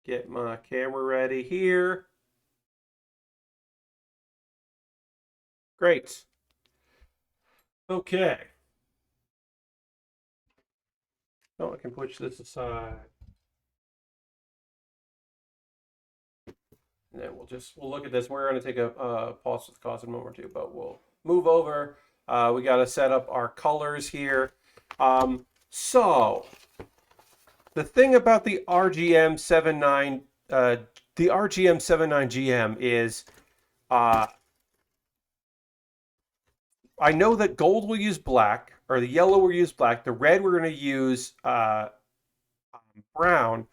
get my camera ready here. Great. Okay. Oh, I can push this aside. And then we'll look at this. We're going to take a pause with the cause in a moment or two, but we'll move over. We got to set up our colors here. So the thing about the RGM-79 GM is I know that gold will use black, or the yellow will use black. The red we're going to use brown.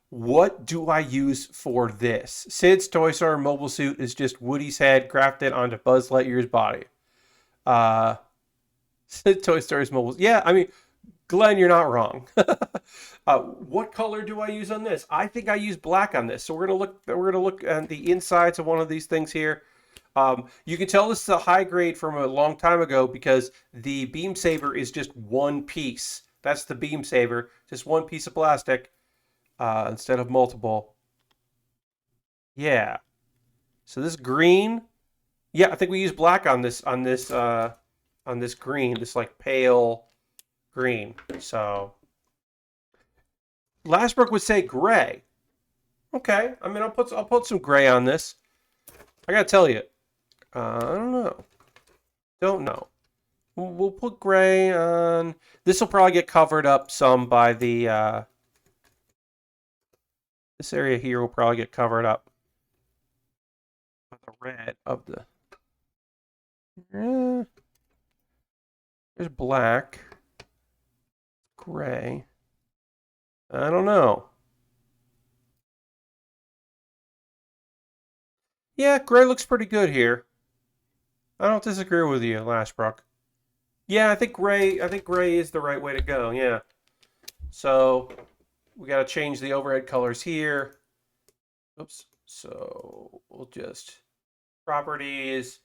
What do I use for this? Sid's Toy Store mobile suit is just Woody's head grafted onto Buzz Lightyear's body. Sid Toy Story's mobile. Yeah, I mean, Glenn, you're not wrong. What color do I use on this? I think I use black on this. So we're gonna look at the insides of one of these things here. You can tell this is a high grade from a long time ago because the beam saber is just one piece. That's the beam saber, just one piece of plastic instead of multiple. Yeah. So this green, yeah, I think we use black on this green, this like pale green. So Lashbrook would say gray. Okay, I mean I'll put some gray on this. I gotta tell you, I don't know. Don't know. We'll put gray on. This will probably get covered up some by the. This area here will probably get covered up by the red of the. There's black. Gray. I don't know. Yeah, gray looks pretty good here. I don't disagree with you, Lashbrook. Yeah, I think gray is the right way to go. Yeah. So we got to change the overhead colors here. Oops. So we'll just properties.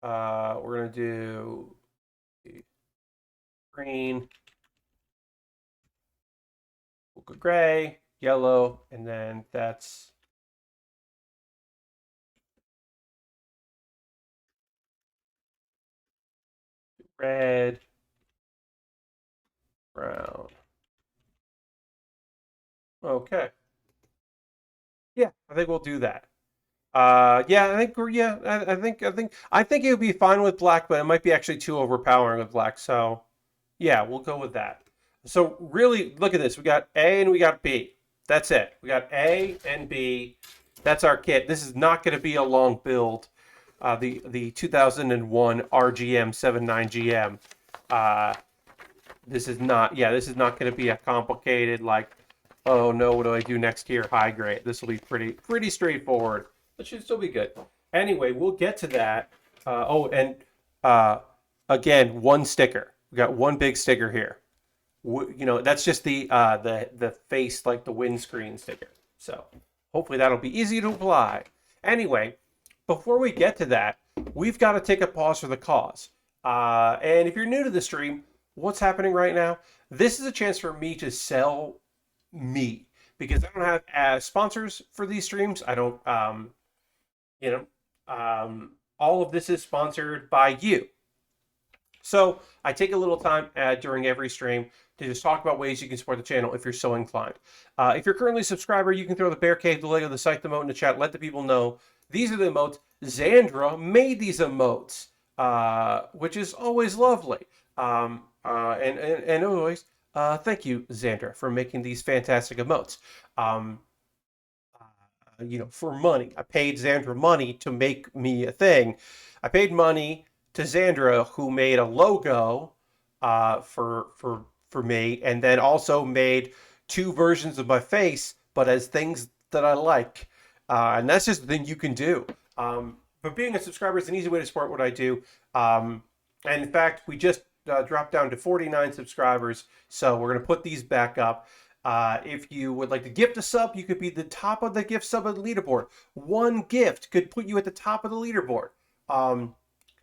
We're gonna do green, we'll go gray, yellow, and then that's red, brown. Okay. Yeah, I think we'll do that. Yeah, I think it would be fine with black, but it might be actually too overpowering with black. So, yeah, we'll go with that. So really, look at this. We got A and we got B. That's it. We got A and B. That's our kit. This is not going to be a long build. The 2001 RGM-79 GM. This is not. Yeah, this is not going to be a complicated like. Oh no, what do I do next here? High grade. This will be pretty straightforward. It should still be good. Anyway, we'll get to that. Again, one sticker. We got one big sticker here. You know, that's just the face, like the windscreen sticker. So hopefully that'll be easy to apply. Anyway, before we get to that, we've got to take a pause for the cause. And if you're new to the stream, what's happening right now? This is a chance for me to sell me because I don't have sponsors for these streams. I don't, all of this is sponsored by you. So I take a little time during every stream to just talk about ways you can support the channel if you're so inclined. If you're currently a subscriber, you can throw the Bear Cave, the Lego, the Scythe emote in the chat. Let the people know these are the emotes. Xandra made these emotes, which is always lovely. And always, thank you, Xandra, for making these fantastic emotes. Um, for money. I paid Xandra money to make me a thing. I paid money to Xandra, who made a logo for me, and then also made two versions of my face, but as things that I like. And that's just the thing you can do. But being a subscriber is an easy way to support what I do. And in fact, we just dropped down to 49 subscribers, so we're going to put these back up. If you would like to gift a sub, you could be the top of the gift sub of the leaderboard. One gift could put you at the top of the leaderboard.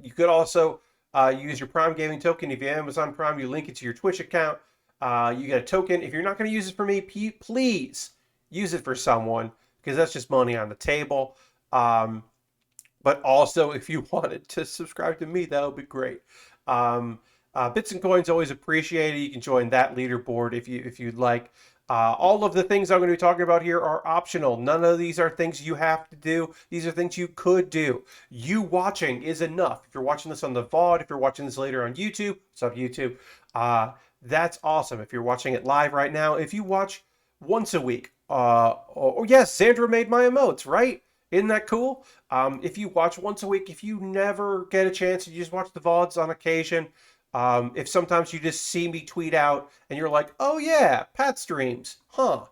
You could also use your Prime Gaming token. If you have Amazon Prime, you link it to your Twitch account. You get a token. If you're not going to use it for me, please use it for someone, because that's just money on the table. But also, if you wanted to subscribe to me, that would be great. Bits and coins always appreciated. You can join that leaderboard if you'd like. All of the things I'm going to be talking about here are optional. None of these are things you have to do. These are things you could do. You watching is enough. If you're watching this on the VOD, if you're watching this later on YouTube, what's up YouTube? That's awesome. If you're watching it live right now, if you watch once a week, yes, Sandra made my emotes, right? Isn't that cool? If you watch once a week, if you never get a chance, you just watch the VODs on occasion. If sometimes you just see me tweet out and you're like, oh yeah, Pat streams, huh?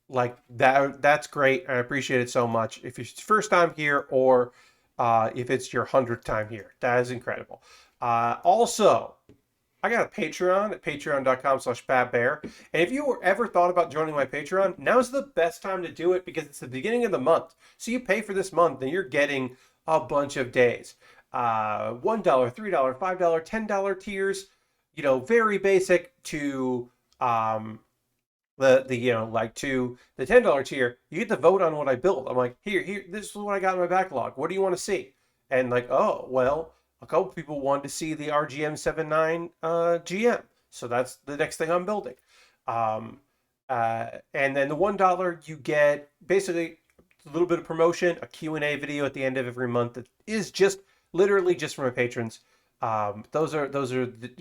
Like that's great. I appreciate it so much. If it's your first time here, or if it's your 100th time here, that is incredible. Also, I got a Patreon at patreon.com/PatBear. And if you ever thought about joining my Patreon, now's the best time to do it, because it's the beginning of the month. So you pay for this month and you're getting a bunch of days. $1, $3, $5, $10 tiers, very basic, to like to the $10 tier. You get to vote on what I build. I'm like, here, this is what I got in my backlog. What do you want to see? And like, oh, well, a couple people wanted to see the RGM-79 GM. So that's the next thing I'm building. And then the $1, you get basically a little bit of promotion, a Q&A video at the end of every month that is just literally just for my patrons. Those are the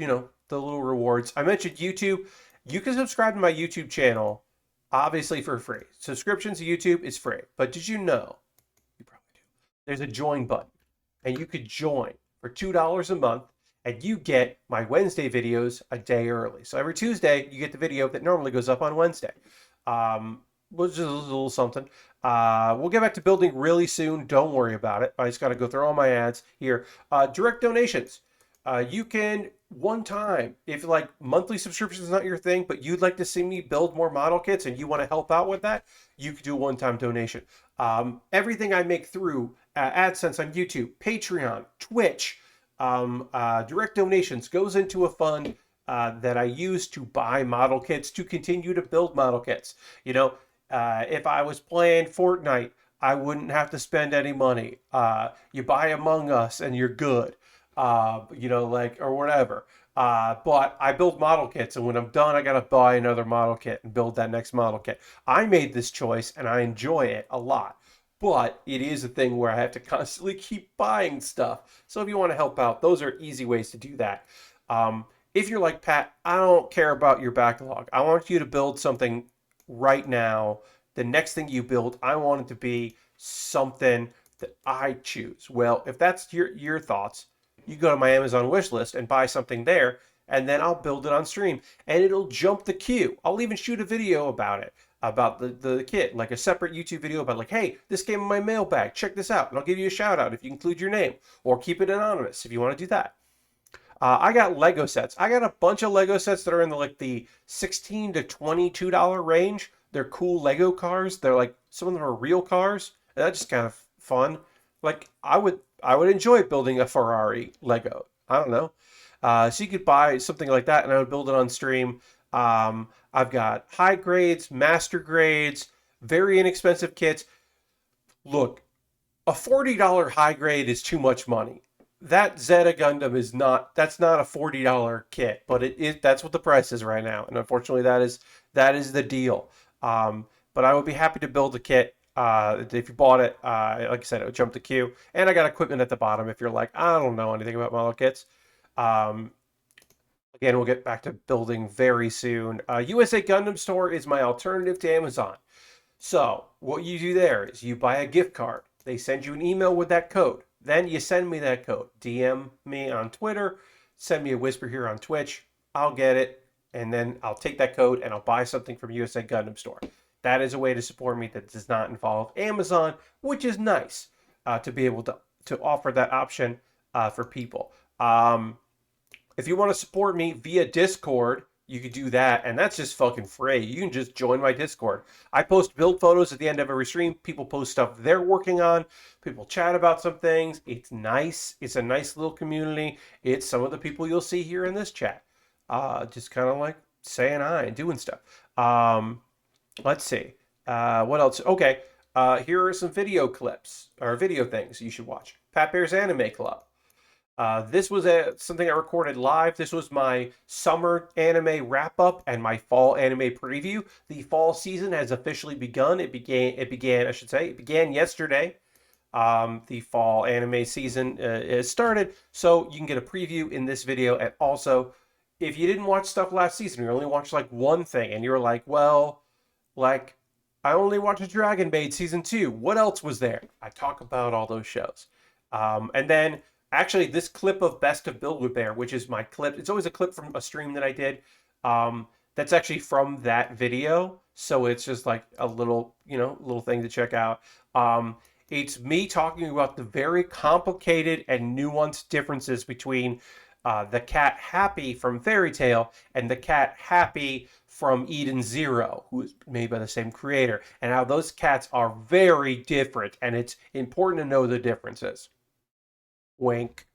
little rewards. I mentioned YouTube. You can subscribe to my YouTube channel, obviously for free. Subscriptions to YouTube is free. But did you know, you probably do, there's a join button, and you could join for $2 a month, and you get my Wednesday videos a day early. So every Tuesday, you get the video that normally goes up on Wednesday. Which is a little something. We'll get back to building really soon. Don't worry about it. I just got to go through all my ads here. Direct donations. You can one time, if like monthly subscription is not your thing, but you'd like to see me build more model kits and you want to help out with that, you could do a one-time donation. Everything I make through AdSense on YouTube, Patreon, Twitch, direct donations goes into a fund that I use to buy model kits, to continue to build model kits. If I was playing Fortnite, I wouldn't have to spend any money. You buy Among Us and you're good, or whatever. But I build model kits, and when I'm done, I got to buy another model kit and build that next model kit. I made this choice and I enjoy it a lot, but it is a thing where I have to constantly keep buying stuff. So if you want to help out, those are easy ways to do that. If you're like, Pat, I don't care about your backlog. I want you to build something right now. The next thing you build, I want it to be something that I choose. Well, if that's your thoughts, you go to my Amazon wish list and buy something there, and then I'll build it on stream, and it'll jump the queue. I'll even shoot a video about it, about the kit, like a separate YouTube video about like, hey, this came in my mailbag, check this out, and I'll give you a shout out if you include your name, or keep it anonymous if you want to do that. I got Lego sets. I got a bunch of Lego sets that are in the $16 to $22 range. They're cool Lego cars. They're like, some of them are real cars. And that's just kind of fun. Like, I would enjoy building a Ferrari Lego. I don't know. So you could buy something like that, and I would build it on stream. I've got high grades, master grades, very inexpensive kits. Look, a $40 high grade is too much money. that Zeta Gundam is not, that's not a $40 kit, but that's what the price is right now, and unfortunately that is the deal. But I would be happy to build a kit. If you bought it, like I said, it would jump the queue, and I got equipment at the bottom. If you're like, I don't know anything about model kits, um, again, we'll get back to building very soon. USA Gundam Store is my alternative to Amazon. So what you do there is you buy a gift card. They send you an email with that code. Then you send me that code. DM me on Twitter. Send me a whisper here on Twitch. I'll get it. And then I'll take that code and I'll buy something from USA Gundam Store. That is a way to support me that does not involve Amazon, which is nice to be able to offer that option for people. If you want to support me via Discord, you could do that, and that's just fucking free. You can just join my Discord. I post build photos at the end of every stream. People post stuff they're working on. People chat about some things. It's nice. It's a nice little community. It's some of the people you'll see here in this chat. Just kind of like saying hi and doing stuff. Let's see. What else? Okay. Here are some video clips or video things you should watch. Pat Bear's Anime Club. This was something I recorded live. This was my summer anime wrap up and my fall anime preview. The fall season has officially begun. It began, I should say, it began yesterday. The fall anime season is started, so you can get a preview in this video. And also, if you didn't watch stuff last season, you only watched like one thing, and you were like, well, like I only watched Dragon Maid season 2. What else was there? I talk about all those shows, and then. Actually, this clip of Best of Build With Baer, which is my clip, it's always a clip from a stream that I did. That's actually from that video. So it's just like a little, little thing to check out. It's me talking about the very complicated and nuanced differences between the cat Happy from Fairy Tail and the cat Happy from Eden Zero, who is made by the same creator, and how those cats are very different, and it's important to know the differences. Wink.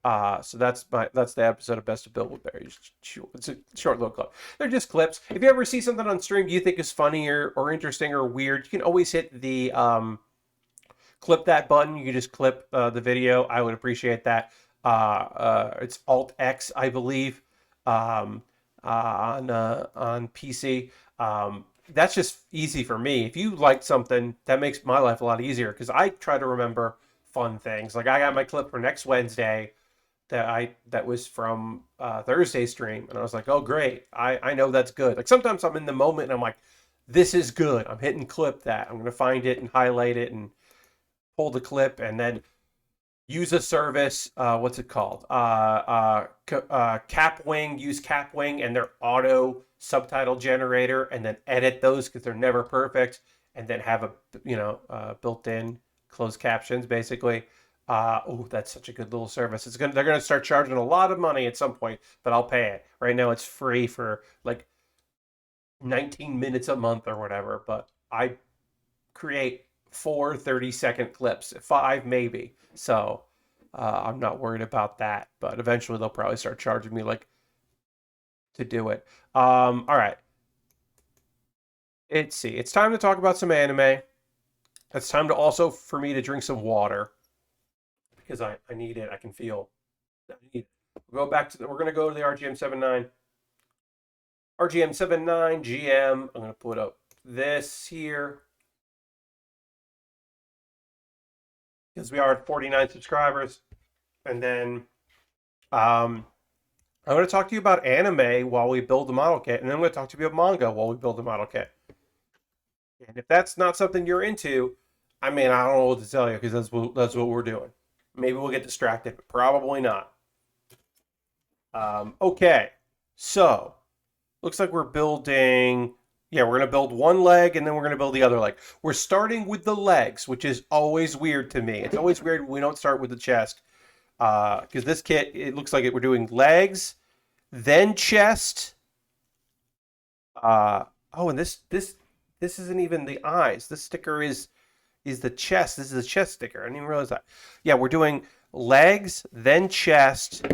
So that's the episode of Best of Build With Baer. It's a short little clip. They're just clips. If you ever see something on stream you think is funny or interesting or weird, you can always hit the clip that button. You can just clip the video. I would appreciate that. It's Alt X, I believe, on PC. That's just easy for me. If you like something, that makes my life a lot easier because I try to remember fun things. Like I got my clip for next Wednesday that was from Thursday stream, and I was like, oh great, I know that's good. Like sometimes I'm in the moment and I'm like, this is good. I'm hitting clip that. I'm gonna find it and highlight it and pull the clip and then use a service. What's it called? Capwing. Use Capwing and their auto subtitle generator, and then edit those because they're never perfect, and then have a built-in closed captions basically. Oh, that's such a good little service. They're gonna start charging a lot of money at some point, but I'll pay it. Right now it's free for like 19 minutes a month or whatever, but I create 4 30-second clips, 5 maybe. So I'm not worried about that, but eventually they'll probably start charging me like to do it. All right. Let's see. It's time to talk about some anime. It's time to also for me to drink some water because I need it. I can feel. I need it. We'll go back to we're gonna go to the RGM-79. RGM-79 GM. I'm gonna put up this here because we are at 49 subscribers, and then I'm going to talk to you about anime while we build the model kit, and then I'm going to talk to you about manga while we build the model kit. And if that's not something you're into, I mean, I don't know what to tell you because that's what we're doing. Maybe we'll get distracted, but probably not. Okay, so looks like we're building. Yeah, we're going to build one leg and then we're going to build the other leg. We're starting with the legs, which is always weird to me. It's always weird when we don't start with the chest. Because this kit, it looks like we're doing legs, then chest. And this isn't even the eyes. This sticker is the chest. This is a chest sticker. I didn't even realize that. Yeah, we're doing legs, then chest,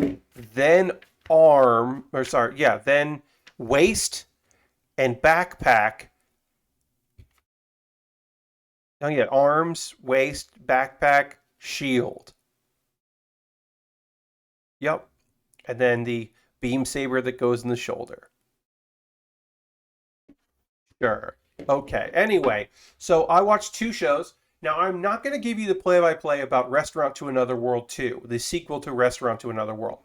then arm, then waist and backpack. Oh yeah, arms, waist, backpack, shield. Yep. And then the beam saber that goes in the shoulder. Sure. Okay. Anyway, so I watched two shows. Now, I'm not going to give you the play by play about Restaurant to Another World 2, the sequel to Restaurant to Another World.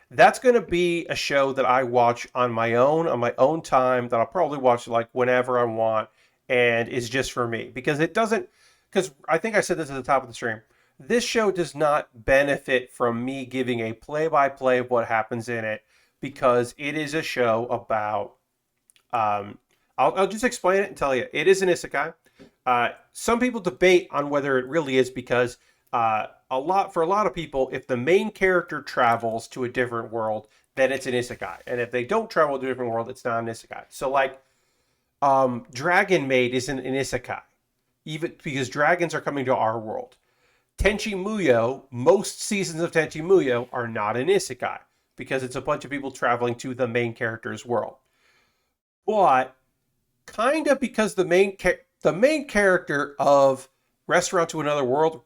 That's going to be a show that I watch on my own time, that I'll probably watch like whenever I want, and is just for me. Because I think I said this at the top of the stream. This show does not benefit from me giving a play by play of what happens in it, because it is a show about um, I'll just explain it and tell you. It is an isekai. Some people debate on whether it really is, because for a lot of people, if the main character travels to a different world, then it's an isekai, and if they don't travel to a different world, it's not an isekai. So like, Dragon Maid isn't an isekai, even because dragons are coming to our world. Tenchi Muyo, most seasons of Tenchi Muyo are not an isekai, because it's a bunch of people traveling to the main character's world. But kind of because the main character of Restaurant to Another World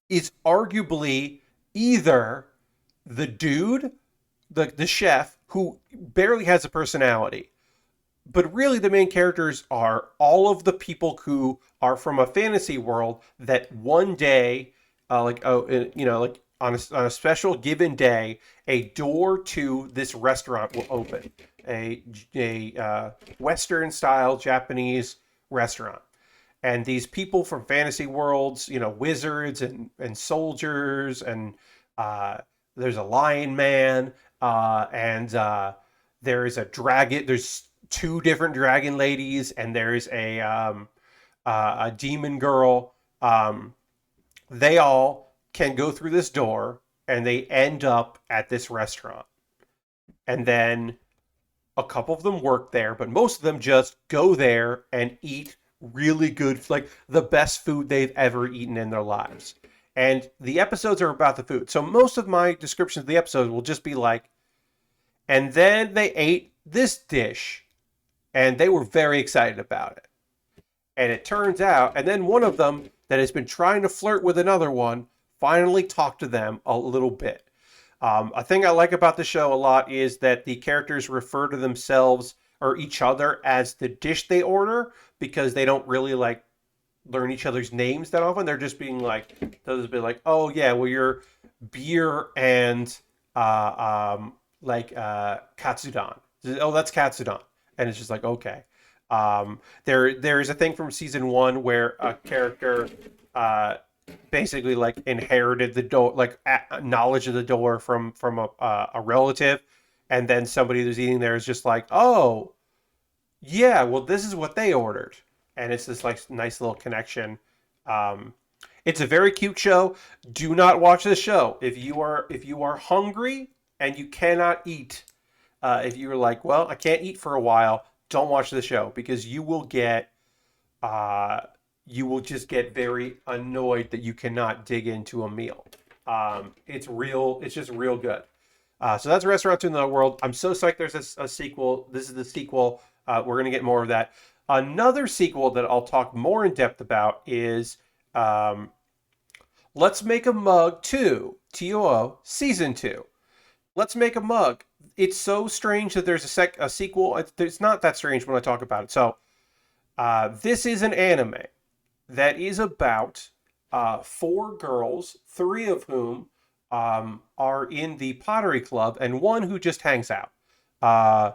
is arguably either the dude, the chef, who barely has a personality, but really the main characters are all of the people who are from a fantasy world that one day, like on a special given day, a door to this restaurant will open, a Western style Japanese restaurant, and these people from fantasy worlds, wizards and soldiers, and uh, there's a lion man, and there is a dragon. There's two different dragon ladies, and there's a demon girl. They all can go through this door, and they end up at this restaurant. And then a couple of them work there, but most of them just go there and eat really good, like the best food they've ever eaten in their lives. And the episodes are about the food. So most of my descriptions of the episodes will just be like, and then they ate this dish and they were very excited about it. And it turns out, and then one of them that has been trying to flirt with another one finally talked to them a little bit. A thing I like about the show a lot is that the characters refer to themselves or each other as the dish they order, because they don't really like learn each other's names that often. They're just being like, they'll just be like, oh yeah, well you're beer and katsudon. Oh, that's katsudon, and it's just like, okay. There is a thing from season one where a character basically like inherited the door, like knowledge of the door from a relative, and then somebody who's eating there is just like, oh yeah, well this is what they ordered, and it's this like nice little connection. Um, it's a very cute show. Do not watch this show if you are hungry and you cannot eat. If you're like, well, I can't eat for a while, don't watch the show, because uh, you will just get very annoyed that you cannot dig into a meal. It's just real good. So that's Restaurant to Another World. I'm so psyched there's a sequel. This is the sequel. We're going to get more of that. Another sequel that I'll talk more in depth about is um, Let's Make a Mug 2, TOO, Season 2. Let's Make a Mug. It's so strange that there's a sequel. It's not that strange when I talk about it. So, this is an anime that is about four girls, three of whom are in the pottery club, and one who just hangs out. Uh,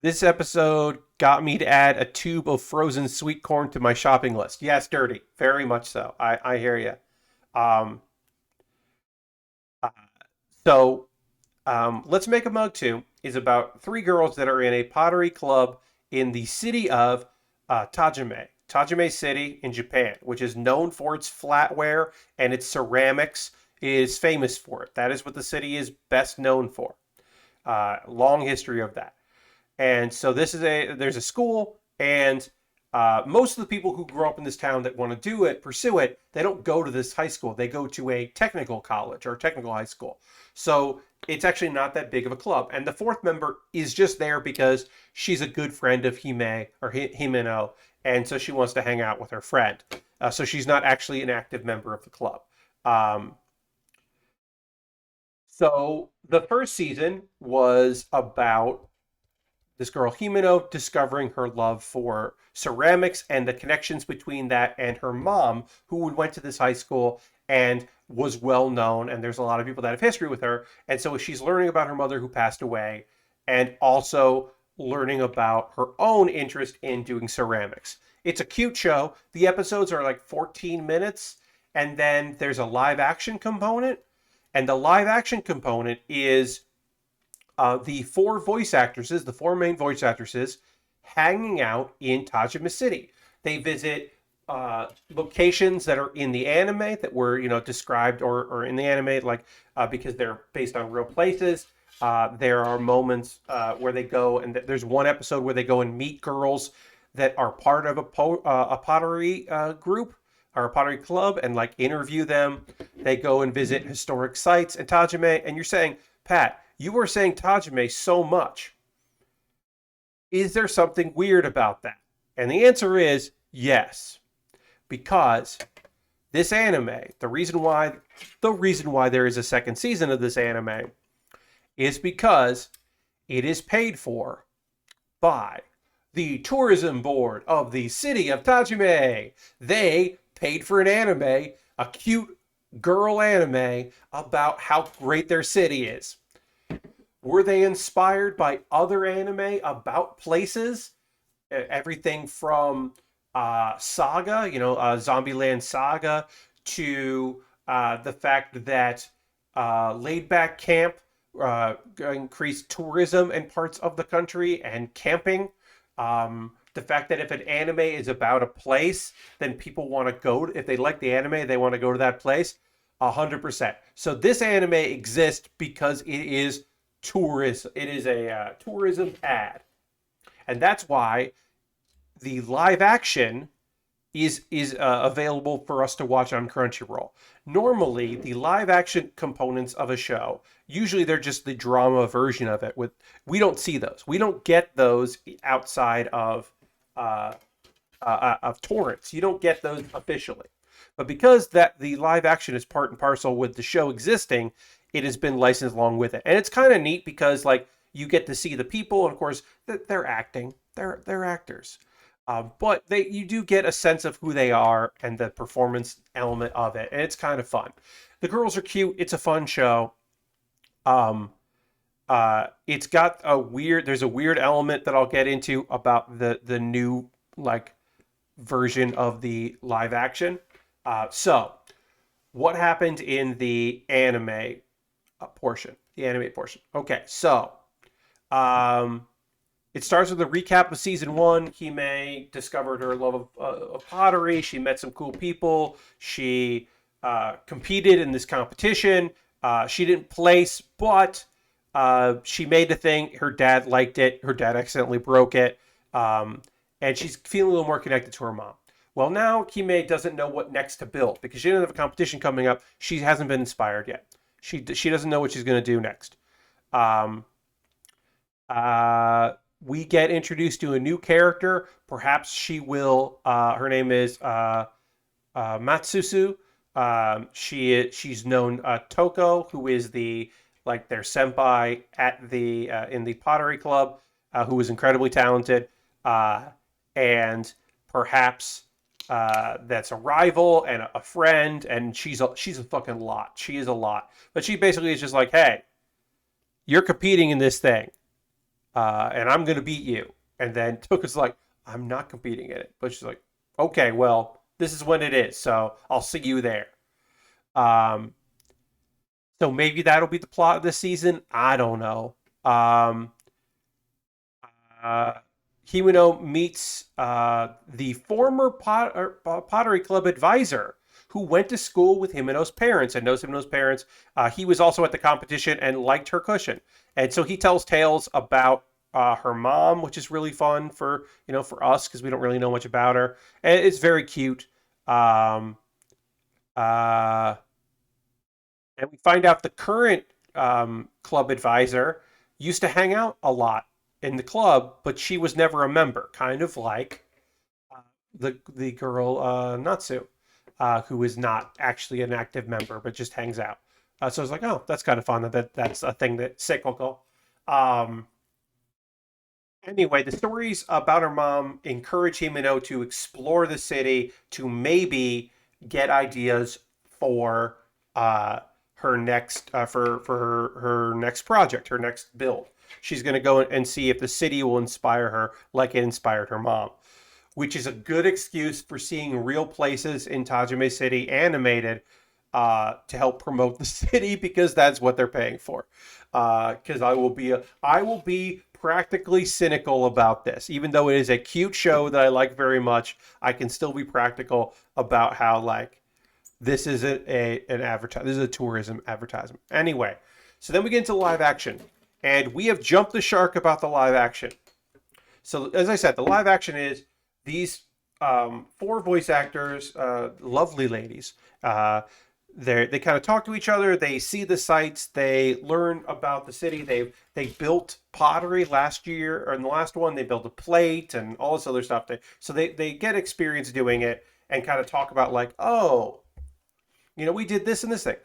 this episode got me to add a tube of frozen sweet corn to my shopping list. Yes, dirty. Very much so. I hear you. Um, uh, so Let's Make a Mug 2 is about three girls that are in a pottery club in the city of Tajime City in Japan, which is known for its flatware and its ceramics, is famous for it. That is what the city is best known for. Long history of that. And so there's a school, and most of the people who grow up in this town that want to pursue it, they don't go to this high school. They go to a technical college or technical high school. So it's actually not that big of a club. And the fourth member is just there because she's a good friend of Hime or Himeno, and so she wants to hang out with her friend. So she's not actually an active member of the club. Um, So the first season was about this girl Himeno discovering her love for ceramics and the connections between that and her mom, who went to this high school and was well known. And there's a lot of people that have history with her. And so she's learning about her mother who passed away and also learning about her own interest in doing ceramics. It's a cute show. The episodes are like 14 minutes, and then there's a live action component. And the live action component is the the four main voice actresses, hanging out in Tajima City. They visit locations that are in the anime that were, described or in the anime, like because they're based on real places. There are moments where they go, and there's one episode where they go and meet girls that are part of a pottery group or a pottery club, and like interview them. They go and visit historic sites in Tajime, and you're saying, Pat, you were saying Tajime so much. Is there something weird about that? And the answer is yes, because this anime, the reason why there is a second season of this anime is because it is paid for by the tourism board of the city of Tajime. They paid for an anime, a cute girl anime about how great their city is. Were they inspired by other anime about places? Everything from Saga, Zombieland Saga, to the fact that Laid Back Camp increased tourism in parts of the country and camping. The fact that if an anime is about a place, then people want to go. If they like the anime, they want to go to that place. 100%. So this anime exists because it is tourism. It is a tourism ad, and that's why the live action is available for us to watch on Crunchyroll. Normally, the live action components of a show, usually they're just the drama version of it. We don't see those. We don't get those outside of torrents. You don't get those officially. But because that the live action is part and parcel with the show existing, it has been licensed along with it. And it's kind of neat because like you get to see the people, and of course they're acting. They're actors. But you do get a sense of who they are and the performance element of it, and it's kind of fun. The girls are cute. It's a fun show. It's got there's a weird element that I'll get into about the new like version of the live action. So what happened in the anime portion? The anime portion. Okay, so it starts with a recap of season one. Hime discovered her love of pottery. She met some cool people. She competed in this competition. She didn't place, but she made the thing. Her dad liked it. Her dad accidentally broke it. And she's feeling a little more connected to her mom. Well, now Hime doesn't know what next to build because she didn't have a competition coming up. She hasn't been inspired yet. She doesn't know what she's going to do next. Um, we get introduced to a new character. Perhaps she will. Her name is Matsusu. She's known Toko, who is their senpai at the in the pottery club, who is incredibly talented, and perhaps that's a rival and a friend, and she's a fucking lot. She is a lot, but she basically is just like, hey, you're competing in this thing, and I'm gonna beat you. And then Toka's like, I'm not competing in it, but she's like, okay, well, this is when it is, so I'll see you there. Um, so maybe that'll be the plot of this season. I don't know. Uh, Himeno meets the former Pottery Club advisor who went to school with Himeno's parents and knows Himeno's parents. He was also at the competition and liked her cushion. And so he tells tales about her mom, which is really fun for us because we don't really know much about her. And it's very cute. Um, uh, and we find out the current club advisor used to hang out a lot in the club, but she was never a member, kind of like the girl Natsu, who is not actually an active member but just hangs out. So I was like, oh, that's kind of fun. That's a thing that's cyclical. Um, Anyway, the stories about her mom encourage Himeno to explore the city to maybe get ideas for her next her next project, her next build. She's going to go and see if the city will inspire her like it inspired her mom, which is a good excuse for seeing real places in Tajime City animated to help promote the city because that's what they're paying for. Because I will be practically cynical about this, even though it is a cute show that I like very much. I can still be practical about how like this isn't an advertise. This is a tourism advertisement. Anyway, so then we get into live action, and we have jumped the shark about the live action. So as I said, the live action is these four voice actors, lovely ladies. They kind of talk to each other. They see the sights. They learn about the city. They built pottery last year, or in the last one, they built a plate and all this other stuff. They get experience doing it and kind of talk about like, oh, we did this and this thing.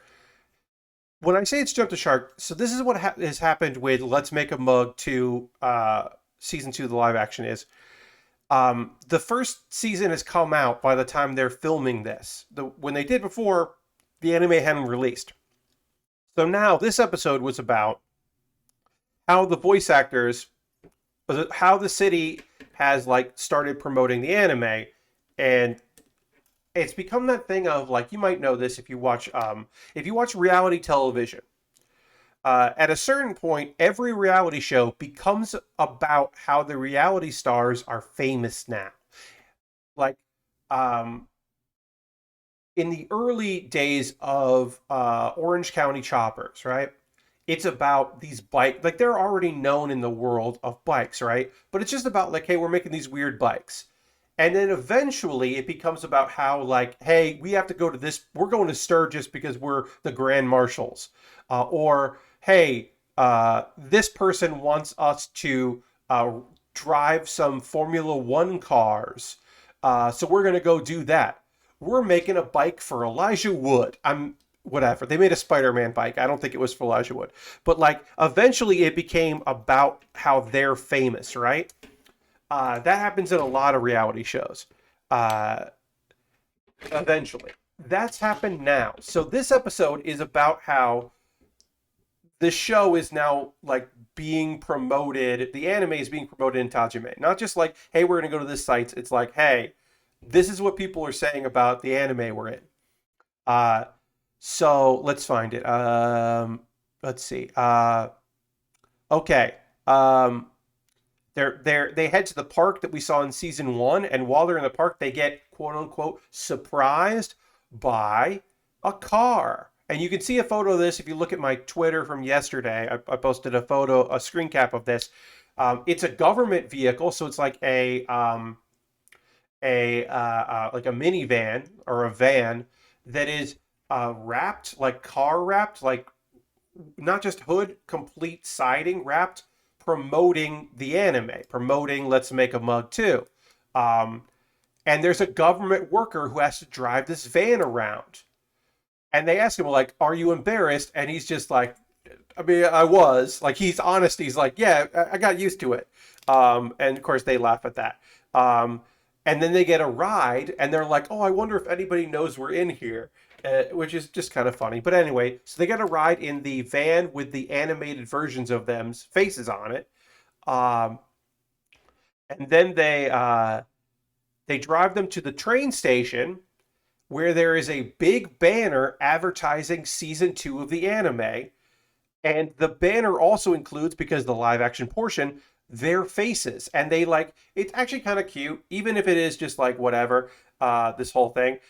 When I say it's jumped the shark, so this is what has happened with Let's Make a Mug 2 season 2 of the live action is the first season has come out by the time they're filming this. When they did before, the anime hadn't released. So now this episode was about how the voice actors, how the city has like started promoting the anime, and it's become that thing of like, you might know this if you watch reality television. At a certain point, every reality show becomes about how the reality stars are famous now. Like, in the early days of Orange County Choppers, right? It's about these bike, like they're already known in the world of bikes, right? But it's just about like, hey, we're making these weird bikes. And then eventually it becomes about how like, hey, we have to go to this, we're going to Sturgis because we're the Grand Marshals. Or, hey, this person wants us to drive some Formula One cars. So we're going to go do that. We're making a bike for Elijah Wood. Whatever. They made a Spider-Man bike. I don't think it was for Elijah Wood. But like eventually it became about how they're famous, right? That happens in a lot of reality shows. Eventually. That's happened now. So this episode is about how the show is now like being promoted. The anime is being promoted in Tajime. Not just like, hey, we're going to go to this site. It's like, hey, this is what people are saying about the anime we're in. So let's find it. Let's see. Okay. They head to the park that we saw in season 1, and while they're in the park, they get quote unquote surprised by a car. And you can see a photo of this if you look at my Twitter from yesterday. I posted a screen cap of this. It's a government vehicle, so it's like like a minivan or a van that is wrapped, like car wrapped, like not just hood, complete siding wrapped, promoting the anime, promoting Let's Make a Mug 2. And there's a government worker who has to drive this van around. And they ask him, like, are you embarrassed? And he's just like, I mean, I was. Like, he's honest. He's like, yeah, I got used to it. And of course, they laugh at that. And then they get a ride, and they're like, oh, I wonder if anybody knows we're in here, which is just kind of funny. But anyway, so they get a ride in the van with the animated versions of them's faces on it. And then they drive them to the train station where there is a big banner advertising season 2 of the anime. And the banner also includes, because the live action portion, their faces. And they like, it's actually kind of cute, even if it is just like whatever, this whole thing.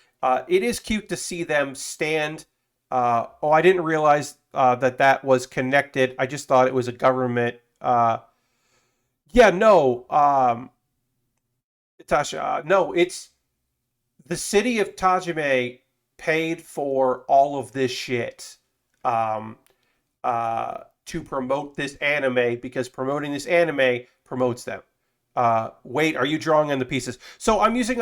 It is cute to see them stand. I didn't realize that was connected. I just thought it was a government. Yeah, no, Tasha, no, it's the city of Tajime paid for all of this shit to promote this anime, because promoting this anime promotes them. Wait, are you drawing on the pieces? So I'm using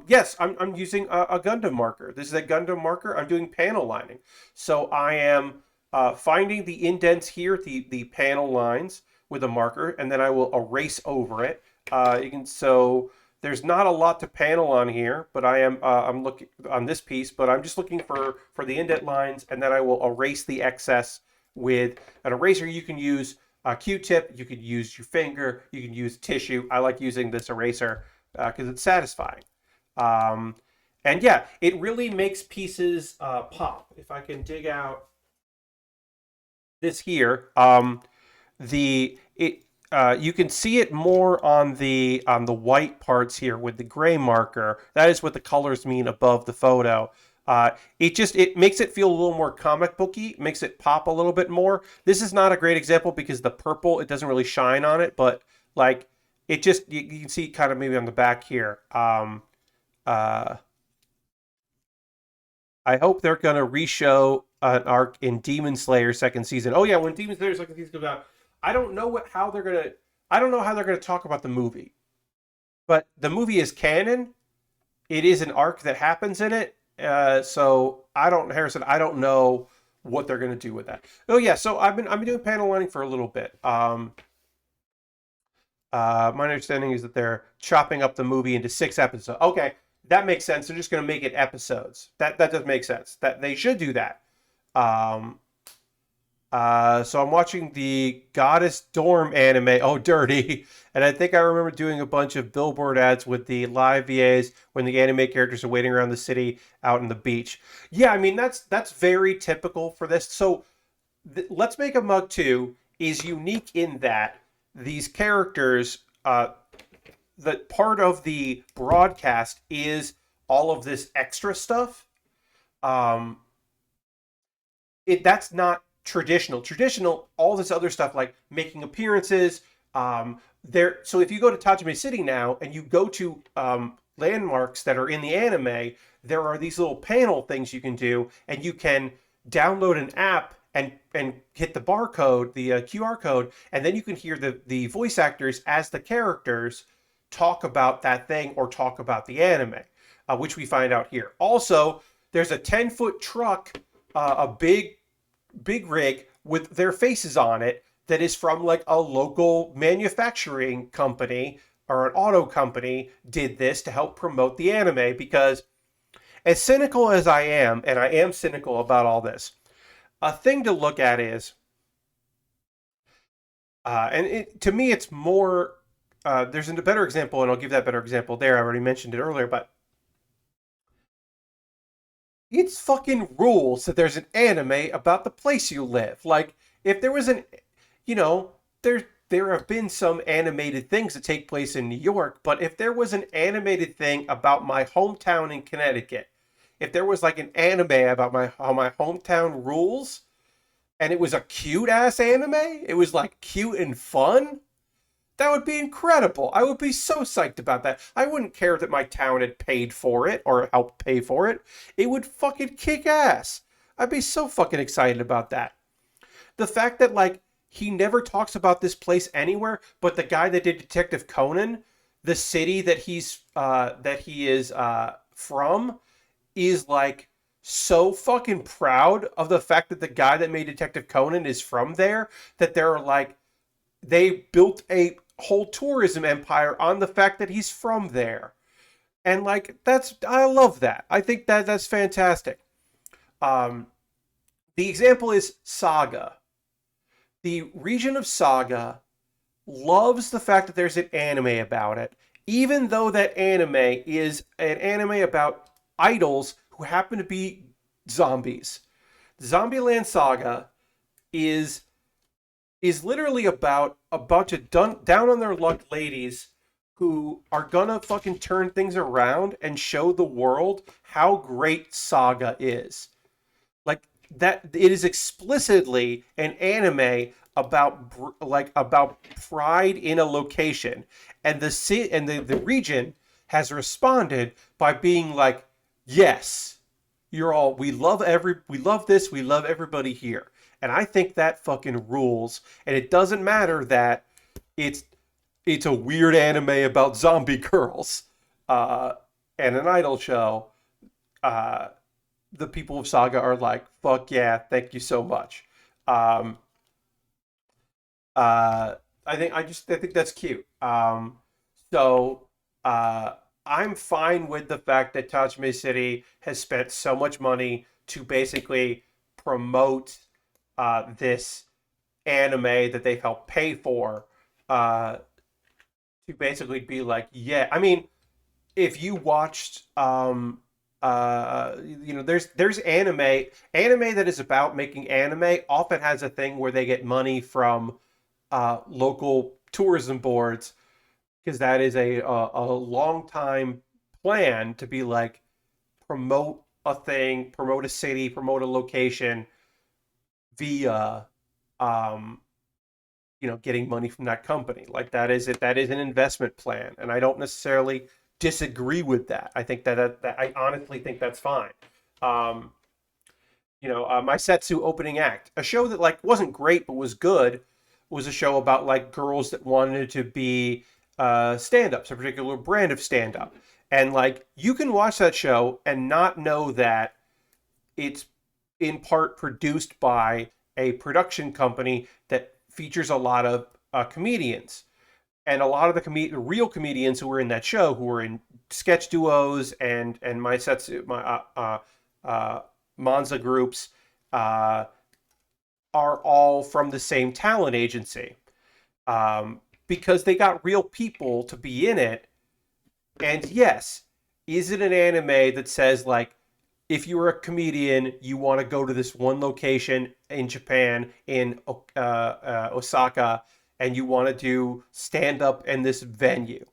yes, I'm using a Gundam marker. This is a Gundam marker. I'm doing panel lining. So I am finding the indents here, the panel lines with a marker, and then I will erase over it. So there's not a lot to panel on here, but I'm looking on this piece, but I'm just looking for the indent lines, and then I will erase the excess with an eraser. You can use a Q-tip, you could use your finger, you can use tissue. I like using this eraser because it's satisfying. Um, and yeah, it really makes pieces pop. If I can dig out this here, the it you can see it more on the white parts here with the gray marker. That is what the colors mean above the photo. It makes it feel a little more comic booky, makes it pop a little bit more. This is not a great example because the purple, it doesn't really shine on it, but like it just you can see kind of maybe on the back here. Uh, I hope they're gonna re-show an arc in Demon Slayer second season. Oh yeah, when Demon Slayer second season comes out, I don't know how they're gonna. I don't know how they're gonna talk about the movie, but the movie is canon. It is an arc that happens in it. So Harrison. I don't know what they're gonna do with that. Oh yeah, so I've been doing panel lining for a little bit. My understanding is that they're chopping up the movie into 6 episodes. Okay, that makes sense. They're just going to make it episodes. That does make sense. That they should do that. Um, so I'm watching the Goddess Dorm anime. Oh, dirty. And I think I remember doing a bunch of billboard ads with the live VAs when the anime characters are waiting around the city out on the beach. Yeah, I mean that's very typical for this. So Let's Make a Mug 2 is unique in that these characters, that part of the broadcast is all of this extra stuff. Um, that's not traditional. Traditional, all this other stuff like making appearances. So if you go to Tajime City now and you go to landmarks that are in the anime, there are these little panel things you can do, and you can download an app and hit the barcode, the QR code, and then you can hear the voice actors as the characters talk about that thing or talk about the anime, which we find out here. Also, there's a 10-foot truck, a big rig with their faces on it that is from like a local manufacturing company or an auto company did this to help promote the anime because as cynical as I am, and I am cynical about all this, a thing to look at is, to me, it's more. There's a better example, and I'll give that better example there. I already mentioned it earlier, but it's fucking rules that there's an anime about the place you live. Like, if there was you know, there have been some animated things that take place in New York, but if there was an animated thing about my hometown in Connecticut, if there was like an anime about how my hometown rules, and it was a cute ass anime, it was like cute and fun, that would be incredible. I would be so psyched about that. I wouldn't care that my town had paid for it or helped pay for it. It would fucking kick ass. I'd be so fucking excited about that. The fact that like he never talks about this place anywhere, but the guy that did Detective Conan, the city that he is from, is like so fucking proud of the fact that the guy that made Detective Conan is from there, that they're like, they built a whole tourism empire on the fact that he's from there. And like, I love that. I think that's fantastic. Um, the example is Saga. The region of Saga loves the fact that there's an anime about it, even though that anime is an anime about idols who happen to be zombies. Zombieland Saga is literally about a bunch of down on their luck ladies who are gonna fucking turn things around and show the world how great Saga is. Like that, it is explicitly an anime about pride in a location, and the region has responded by being like, yes, we love this, we love everybody here. And I think that fucking rules. And it doesn't matter that it's it's a weird anime about zombie girls, uh, and an idol show, uh, the people of Saga are like, fuck yeah, thank you so much. Um, uh, I think that's cute. So uh, I'm fine with the fact that Tajime City has spent so much money to basically promote this anime that they've helped pay for, uh, to basically be like, yeah. I mean, if you watched, there's anime that is about making anime often has a thing where they get money from local tourism boards, because that is a long time plan to be like, promote a thing, promote a city, promote a location via, um, getting money from that company. Like, that is it. That is an investment plan, and I don't necessarily disagree with that. I think that I honestly think that's fine. Um, My Setsu opening act, a show that like wasn't great but was good, was a show about like girls that wanted to be stand-ups, a particular brand of stand-up, and like you can watch that show and not know that it's in part produced by a production company that features a lot of comedians, and a lot of the real comedians who were in that show, who were in sketch duos and my sets, my Manza groups, uh, are all from the same talent agency, because they got real people to be in it. And yes, is it an anime that says like, if you're a comedian, you want to go to this one location in Japan, in Osaka, and you want to do stand up in this venue?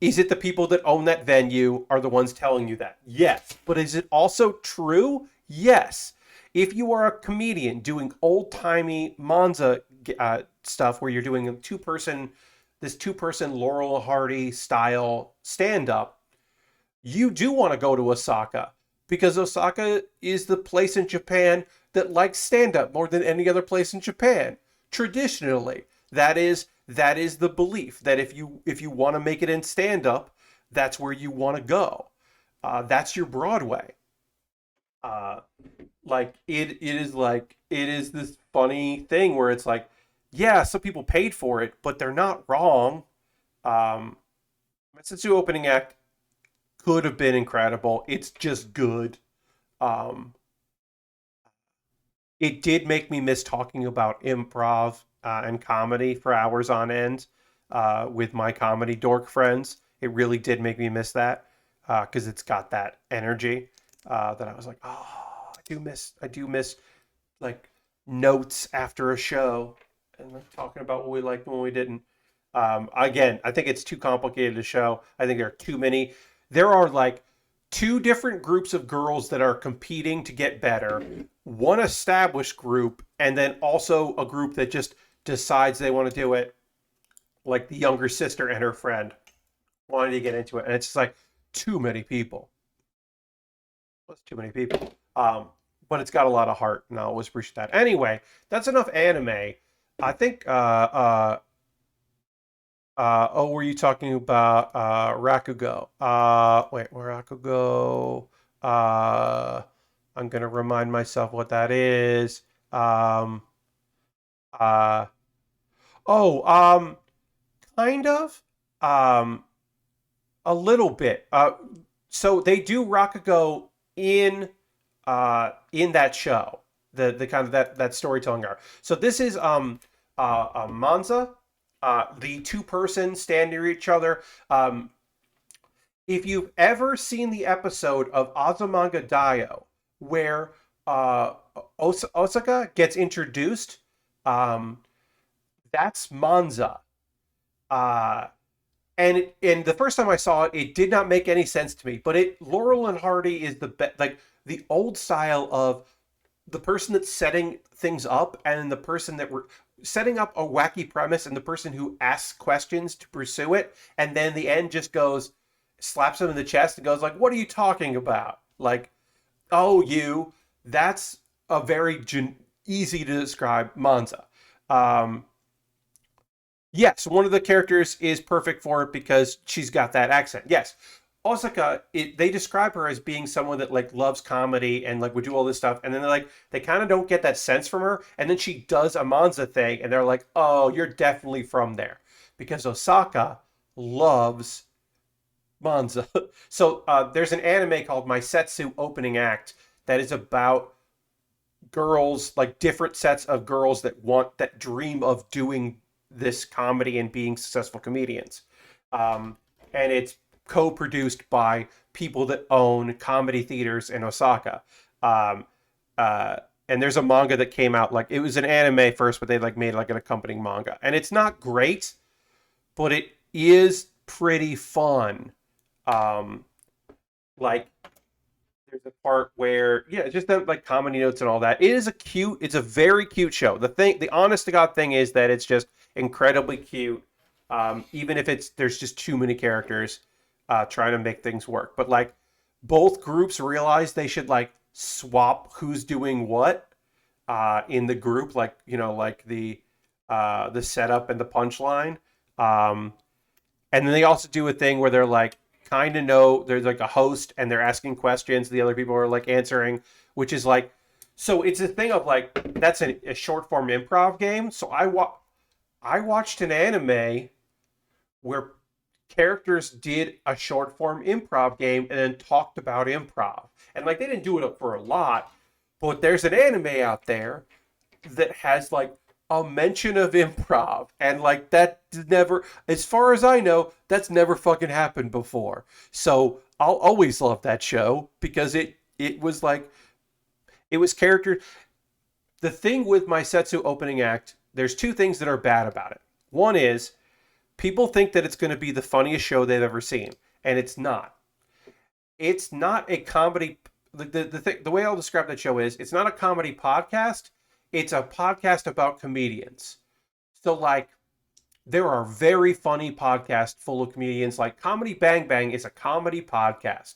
Is it the people that own that venue are the ones telling you that? Yes. But is it also true? Yes. If you are a comedian doing old timey Monza stuff, where you're doing this two person Laurel and Hardy style stand up, you do want to go to Osaka, because Osaka is the place in Japan that likes stand up more than any other place in Japan. Traditionally, that is the belief, that if you want to make it in stand up, that's where you want to go. That's your Broadway. Uh, it is this funny thing where it's like, yeah, some people paid for it, but they're not wrong. Um, Mitsutu opening act could have been incredible. It's just good. Um, it did make me miss talking about improv and comedy for hours on end with my comedy dork friends. It really did make me miss that, because it's got that energy that I was like, oh, I do miss like notes after a show and like talking about what we liked and what we didn't. Again, I think it's too complicated to show. I think there are too many. There are like two different groups of girls that are competing to get better, one established group, and then also a group that just decides they want to do it, like the younger sister and her friend wanted to get into it. And it's just like too many people. That's too many people. But it's got a lot of heart, and I always appreciate that. Anyway, that's enough anime. I think were you talking about Rakugo? Wait, Rakugo. Uh, I'm gonna remind myself what that is. Um, uh, oh, kind of. Um, a little bit. So they do Rakugo in that show, the kind of that storytelling arc. So this is Manza, the two person stand near each other. If you've ever seen the episode of Azumanga Daioh where Osaka gets introduced, um, that's Manza. Uh, and the first time I saw it, it did not make any sense to me. But Laurel and Hardy is the like the old style of the person that's setting things up, and the person that we're setting up a wacky premise, and the person who asks questions to pursue it, and then the end just goes, slaps him in the chest and goes like, "What are you talking about?" Like, oh, you. That's a very easy to describe Manza. Um, Yes, one of the characters is perfect for it because she's got that accent. Yes. Osaka, they describe her as being someone that like loves comedy and like would do all this stuff, and then they kind of don't get that sense from her, and then she does a Manza thing, and they're like, "Oh, you're definitely from there," because Osaka loves Manza. So there's an anime called My Setsu Opening Act that is about girls, like different sets of girls that dream of doing this comedy and being successful comedians. Um, and it's co-produced by people that own comedy theaters in Osaka. Um, uh, and there's a manga that came out, like it was an anime first, but they like made like an accompanying manga, and it's not great, but it is pretty fun. Um, like there's a part where just the like comedy notes and all that. It's a very cute show. The honest to god thing is that it's just incredibly cute. Even if there's just too many characters trying to make things work. But like both groups realize they should like swap who's doing what in the group, like like the setup and the punchline. Um, and then they also do a thing where they're like kind of know there's like a host and they're asking questions, the other people are like answering, which is like so it's a thing of like that's a short form improv game. So I watched an anime where characters did a short form improv game and then talked about improv. And like they didn't do it for a lot, but there's an anime out there that has like a mention of improv, and like that never, as far as I know, that's never fucking happened before. So I'll always love that show because it was like it was character. The thing with my Setsu opening act, there's two things that are bad about it. One is people think that it's going to be the funniest show they've ever seen, and it's not. It's not a comedy. The way I'll describe that show is it's not a comedy podcast. It's a podcast about comedians. So like there are very funny podcasts full of comedians. Like Comedy Bang Bang is a comedy podcast.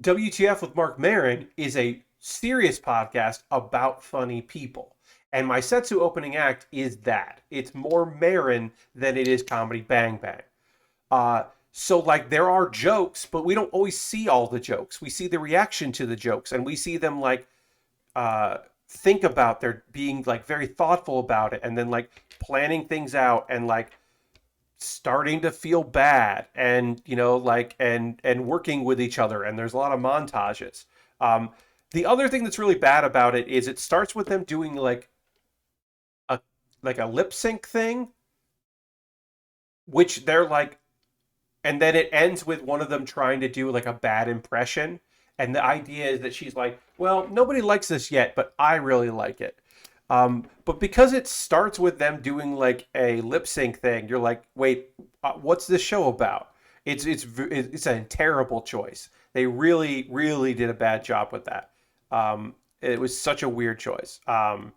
WTF with Mark Maron is a serious podcast about funny people. And my Setsu opening act is that. It's more Maron than it is Comedy Bang Bang. So like there are jokes, but we don't always see all the jokes. We see the reaction to the jokes, and we see them like uh, think about their being like very thoughtful about it, and then like planning things out, and like starting to feel bad, and like and working with each other. And there's a lot of montages. Um, the other thing that's really bad about it is it starts with them doing a like a lip sync thing, which they're like and then it ends with one of them trying to do like a bad impression. And the idea is that she's like, well, nobody likes this yet, but I really like it. But because it starts with them doing like a lip sync thing, you're like, wait, what's this show about? It's a terrible choice. They really did a bad job with that. It was such a weird choice. But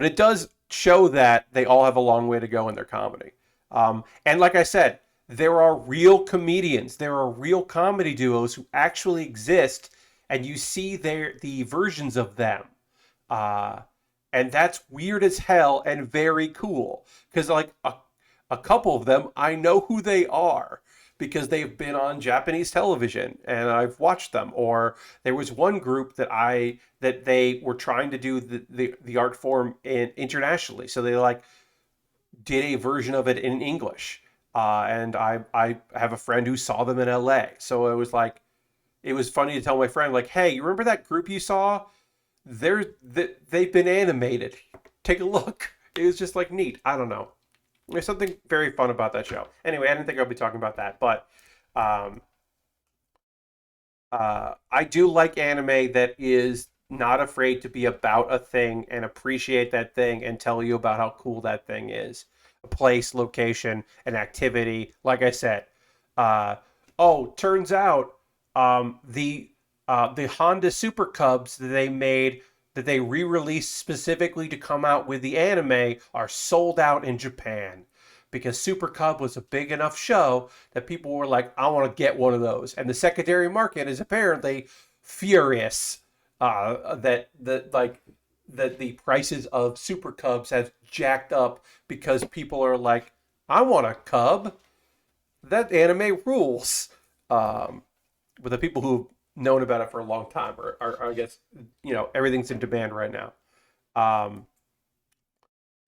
it does show that they all have a long way to go in their comedy. And like I said, there are real comedians, there are real comedy duos who actually exist, and you see the versions of them. Uh, and that's weird as hell and very cool. Because like a couple of them, I know who they are because they've been on Japanese television and I've watched them. Or there was one group that they were trying to do the art form internationally. So they like did a version of it in English. And I have a friend who saw them in LA. So it was funny to tell my friend, like, hey, you remember that group you saw? They've been animated. Take a look. It was just like neat. I don't know. There's something very fun about that show. Anyway, I didn't think I'd be talking about that, but um, I do like anime that is not afraid to be about a thing and appreciate that thing and tell you about how cool that thing is. A place, location, an activity. Like I said, uh, oh, turns out the Honda Super Cubs that they made that they re-released specifically to come out with the anime are sold out in Japan because Super Cub was a big enough show that people were like, I want to get one of those. And the secondary market is apparently furious that like that the prices of Super Cubs have jacked up because people are like, I want a cub. That anime rules. But the people who've known about it for a long time are I guess, everything's in demand right now. Um,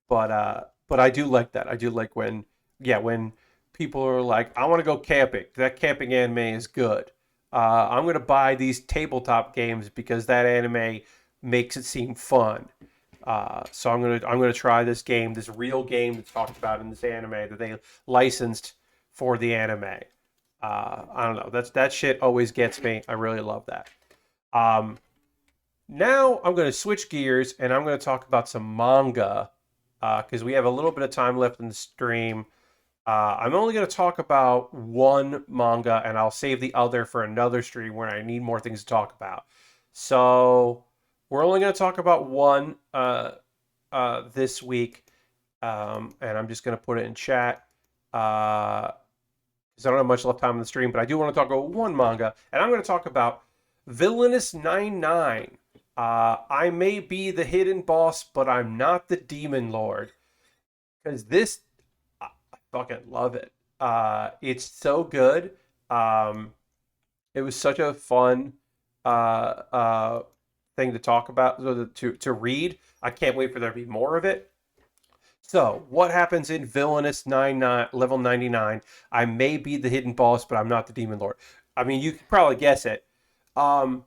but I do like that. I do like when, yeah, when people are like, I want to go camping. That camping anime is good. I'm gonna buy these tabletop games because that anime makes it seem fun. So I'm gonna try this game, this real game that's talked about in this anime that they licensed for the anime. I don't know. That shit always gets me. I really love that. Um, Now I'm going to switch gears and I'm going to talk about some manga because we have a little bit of time left in the stream. I'm only going to talk about one manga and I'll save the other for another stream where I need more things to talk about. So we're only going to talk about one this week, and I'm just going to put it in chat because I don't have much left time in the stream, but I do want to talk about one manga, and I'm going to talk about Villainous 99. I may be the hidden boss, but I'm not the demon lord. Because this, I fucking love it. It's so good. Um, it was such a fun uh, uh, thing to talk about, to read. I can't wait for there to be more of it. So, what happens in Villainous 99, level 99? I may be the hidden boss, but I'm not the demon lord. I mean, you could probably guess it. Um,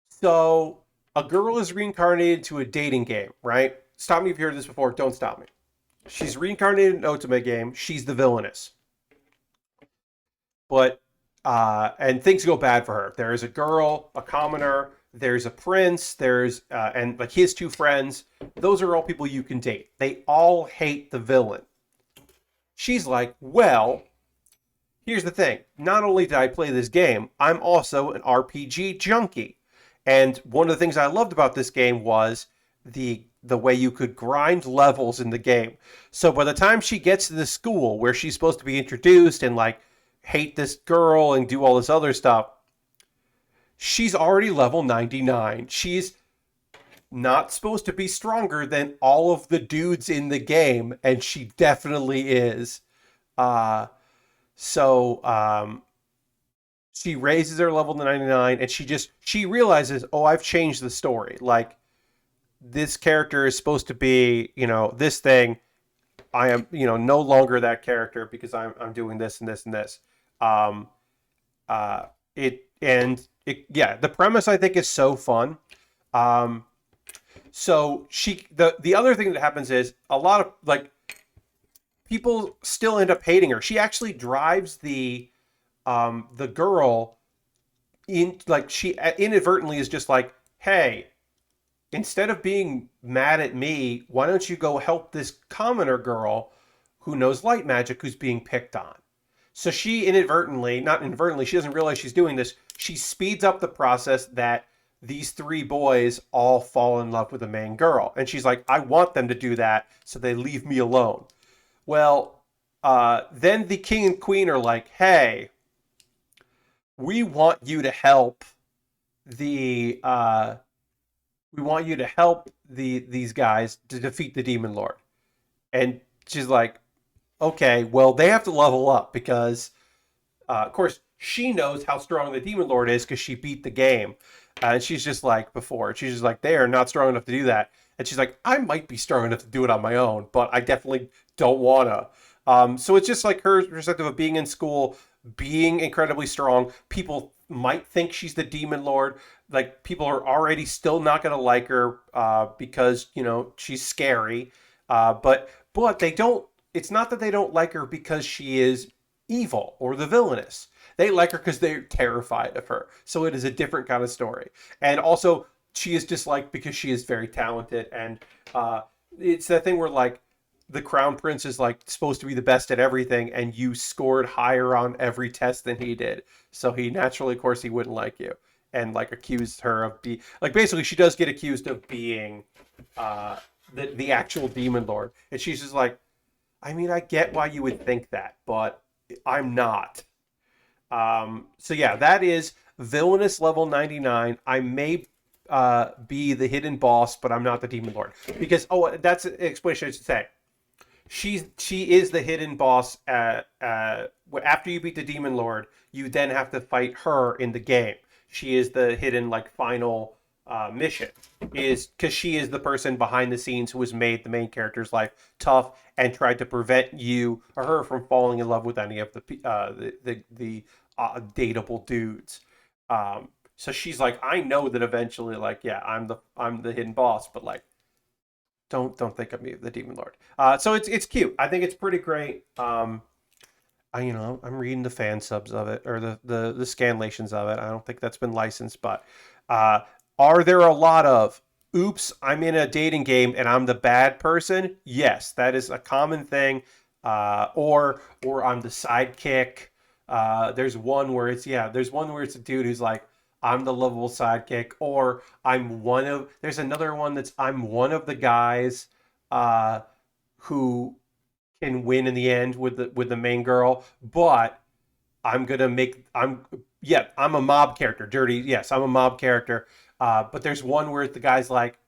So a girl is reincarnated to a dating game, right? Stop me if you heard this before. Don't stop me. She's reincarnated in an ultimate game. She's the villainess. But and things go bad for her. There is a girl, a commoner. There's a prince. There's and like his two friends. Those are all people you can date. They all hate the villain. She's like, well, here's the thing. Not only did I play this game, I'm also an RPG junkie. And one of the things I loved about this game was the way you could grind levels in the game. So by the time she gets to the school where she's supposed to be introduced and like hate this girl and do all this other stuff, she's already level 99. She's not supposed to be stronger than all of the dudes in the game, and she definitely is. Uh, so she raises her level to 99 and she realizes, oh, I've changed the story. Like this character is supposed to be, this thing. I am, no longer that character because I'm doing this and this and this. Um, uh, yeah, the premise I think is so fun. Um, so the other thing that happens is a lot of like people still end up hating her. She actually drives the girl in, like, she inadvertently is just like, hey, instead of being mad at me, why don't you go help this commoner girl who knows light magic who's being picked on? So she inadvertently, not inadvertently, she doesn't realize she's doing this. She speeds up the process that these three boys all fall in love with the main girl. And she's like, I want them to do that, so they leave me alone. Well, then the king and queen are like, hey, we want you to help the we want you to help these guys to defeat the demon lord. And she's like, okay, well, they have to level up because of course she knows how strong the demon lord is because she beat the game. And she's just like before, she's just like, they are not strong enough to do that. And she's like, I might be strong enough to do it on my own, but I definitely don't wanna. So it's just like her perspective of being in school, being incredibly strong. People might think she's the demon lord. Like people are already still not going to like her because she's scary. But they don't. It's not that they don't like her because she is evil or the villainess. They like her because they're terrified of her. So it is a different kind of story. And also, she is disliked because she is very talented. And it's that thing where like the crown prince is like supposed to be the best at everything, and you scored higher on every test than he did. So he naturally, of course, he wouldn't like you and like accused her of basically she does get accused of being the actual demon lord, and she's just like, I mean, I get why you would think that, but I'm not. So yeah, that is Villainous level 99. I may be the hidden boss, but I'm not the demon lord. Because that's an explanation I should say. She is the hidden boss. After you beat the demon lord, you then have to fight her in the game. She is the hidden like final mission, is because she is the person behind the scenes who has made the main character's life tough and tried to prevent you or her from falling in love with any of the dateable dudes. So she's like, I know that eventually, like, yeah, I'm the hidden boss, but like, don't think of me, the demon lord. So it's cute. I think it's pretty great. I'm reading the fan subs of it or the scanlations of it. I don't think that's been licensed, but uh, are there a lot of oops, I'm in a dating game and I'm the bad person? Yes, that is a common thing. Or I'm the sidekick. There's one where it's a dude who's like, I'm the lovable sidekick, or there's another one that's I'm one of the guys uh, who can win in the end with the main girl, but I'm a mob character. Dirty, yes, I'm a mob character. But there's one where the guy's like,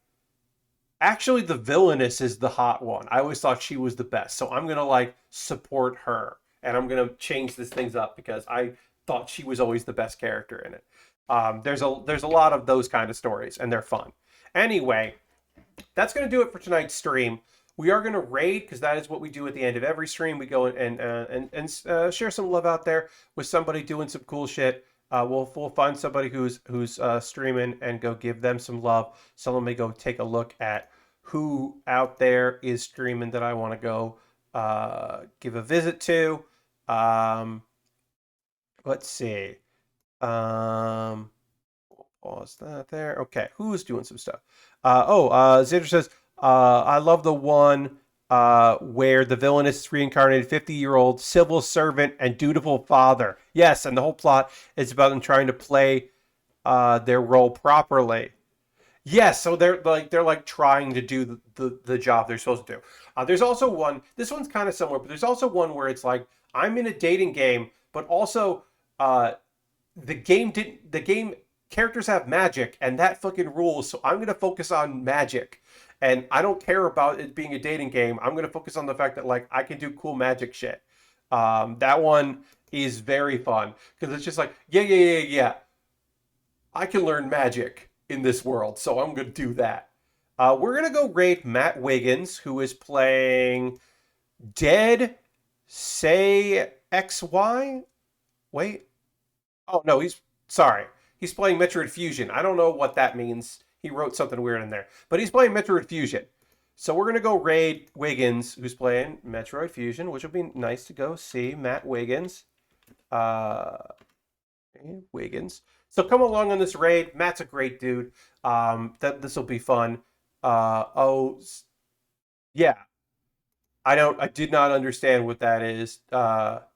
actually, the Villainess is the hot one. I always thought she was the best, so I'm gonna like support her, and I'm gonna change these things up because I thought she was always the best character in it. There's a lot of those kind of stories, and they're fun. Anyway, that's going to do it for tonight's stream. We are going to raid because that is what we do at the end of every stream. We go and share some love out there with somebody doing some cool shit. We'll find somebody who's streaming and go give them some love. So let me go take a look at who out there is streaming that I want to go give a visit to. Let's see. Pause that there. Okay, who's doing some stuff? Xander says, I love the one where the villainous is reincarnated 50-year-old civil servant and dutiful father. Yes, and the whole plot is about them trying to play their role properly. Yes, so they're like trying to do the job they're supposed to do. There's also one. This one's kind of similar, but there's also one where it's like I'm in a dating game, but also the game characters have magic and that fucking rules, so I'm gonna focus on magic, and I don't care about it being a dating game. I'm gonna focus on the fact that like I can do cool magic shit. That one is very fun because it's just like yeah, I can learn magic in this world, so I'm gonna do that. We're gonna go raid Matt Wiggins, who is playing Dead Say XY. Wait. Oh no, sorry. He's playing Metroid Fusion. I don't know what that means. He wrote something weird in there, but he's playing Metroid Fusion. So we're gonna go raid Wiggins, who's playing Metroid Fusion, which will be nice to go see Matt Wiggins. Wiggins. So come along on this raid. Matt's a great dude. This will be fun. Yeah. I did not understand what that is. But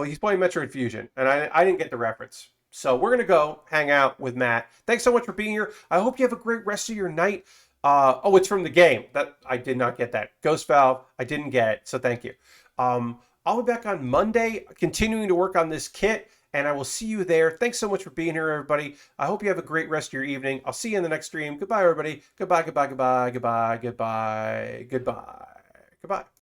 he's playing Metroid Fusion, and I didn't get the reference. So we're going to go hang out with Matt. Thanks so much for being here. I hope you have a great rest of your night. It's from the game. That I did not get that. Ghost Valve, I didn't get it, so thank you. I'll be back on Monday, continuing to work on this kit, and I will see you there. Thanks so much for being here, everybody. I hope you have a great rest of your evening. I'll see you in the next stream. Goodbye, everybody. Goodbye, goodbye, goodbye, goodbye, goodbye, goodbye, goodbye.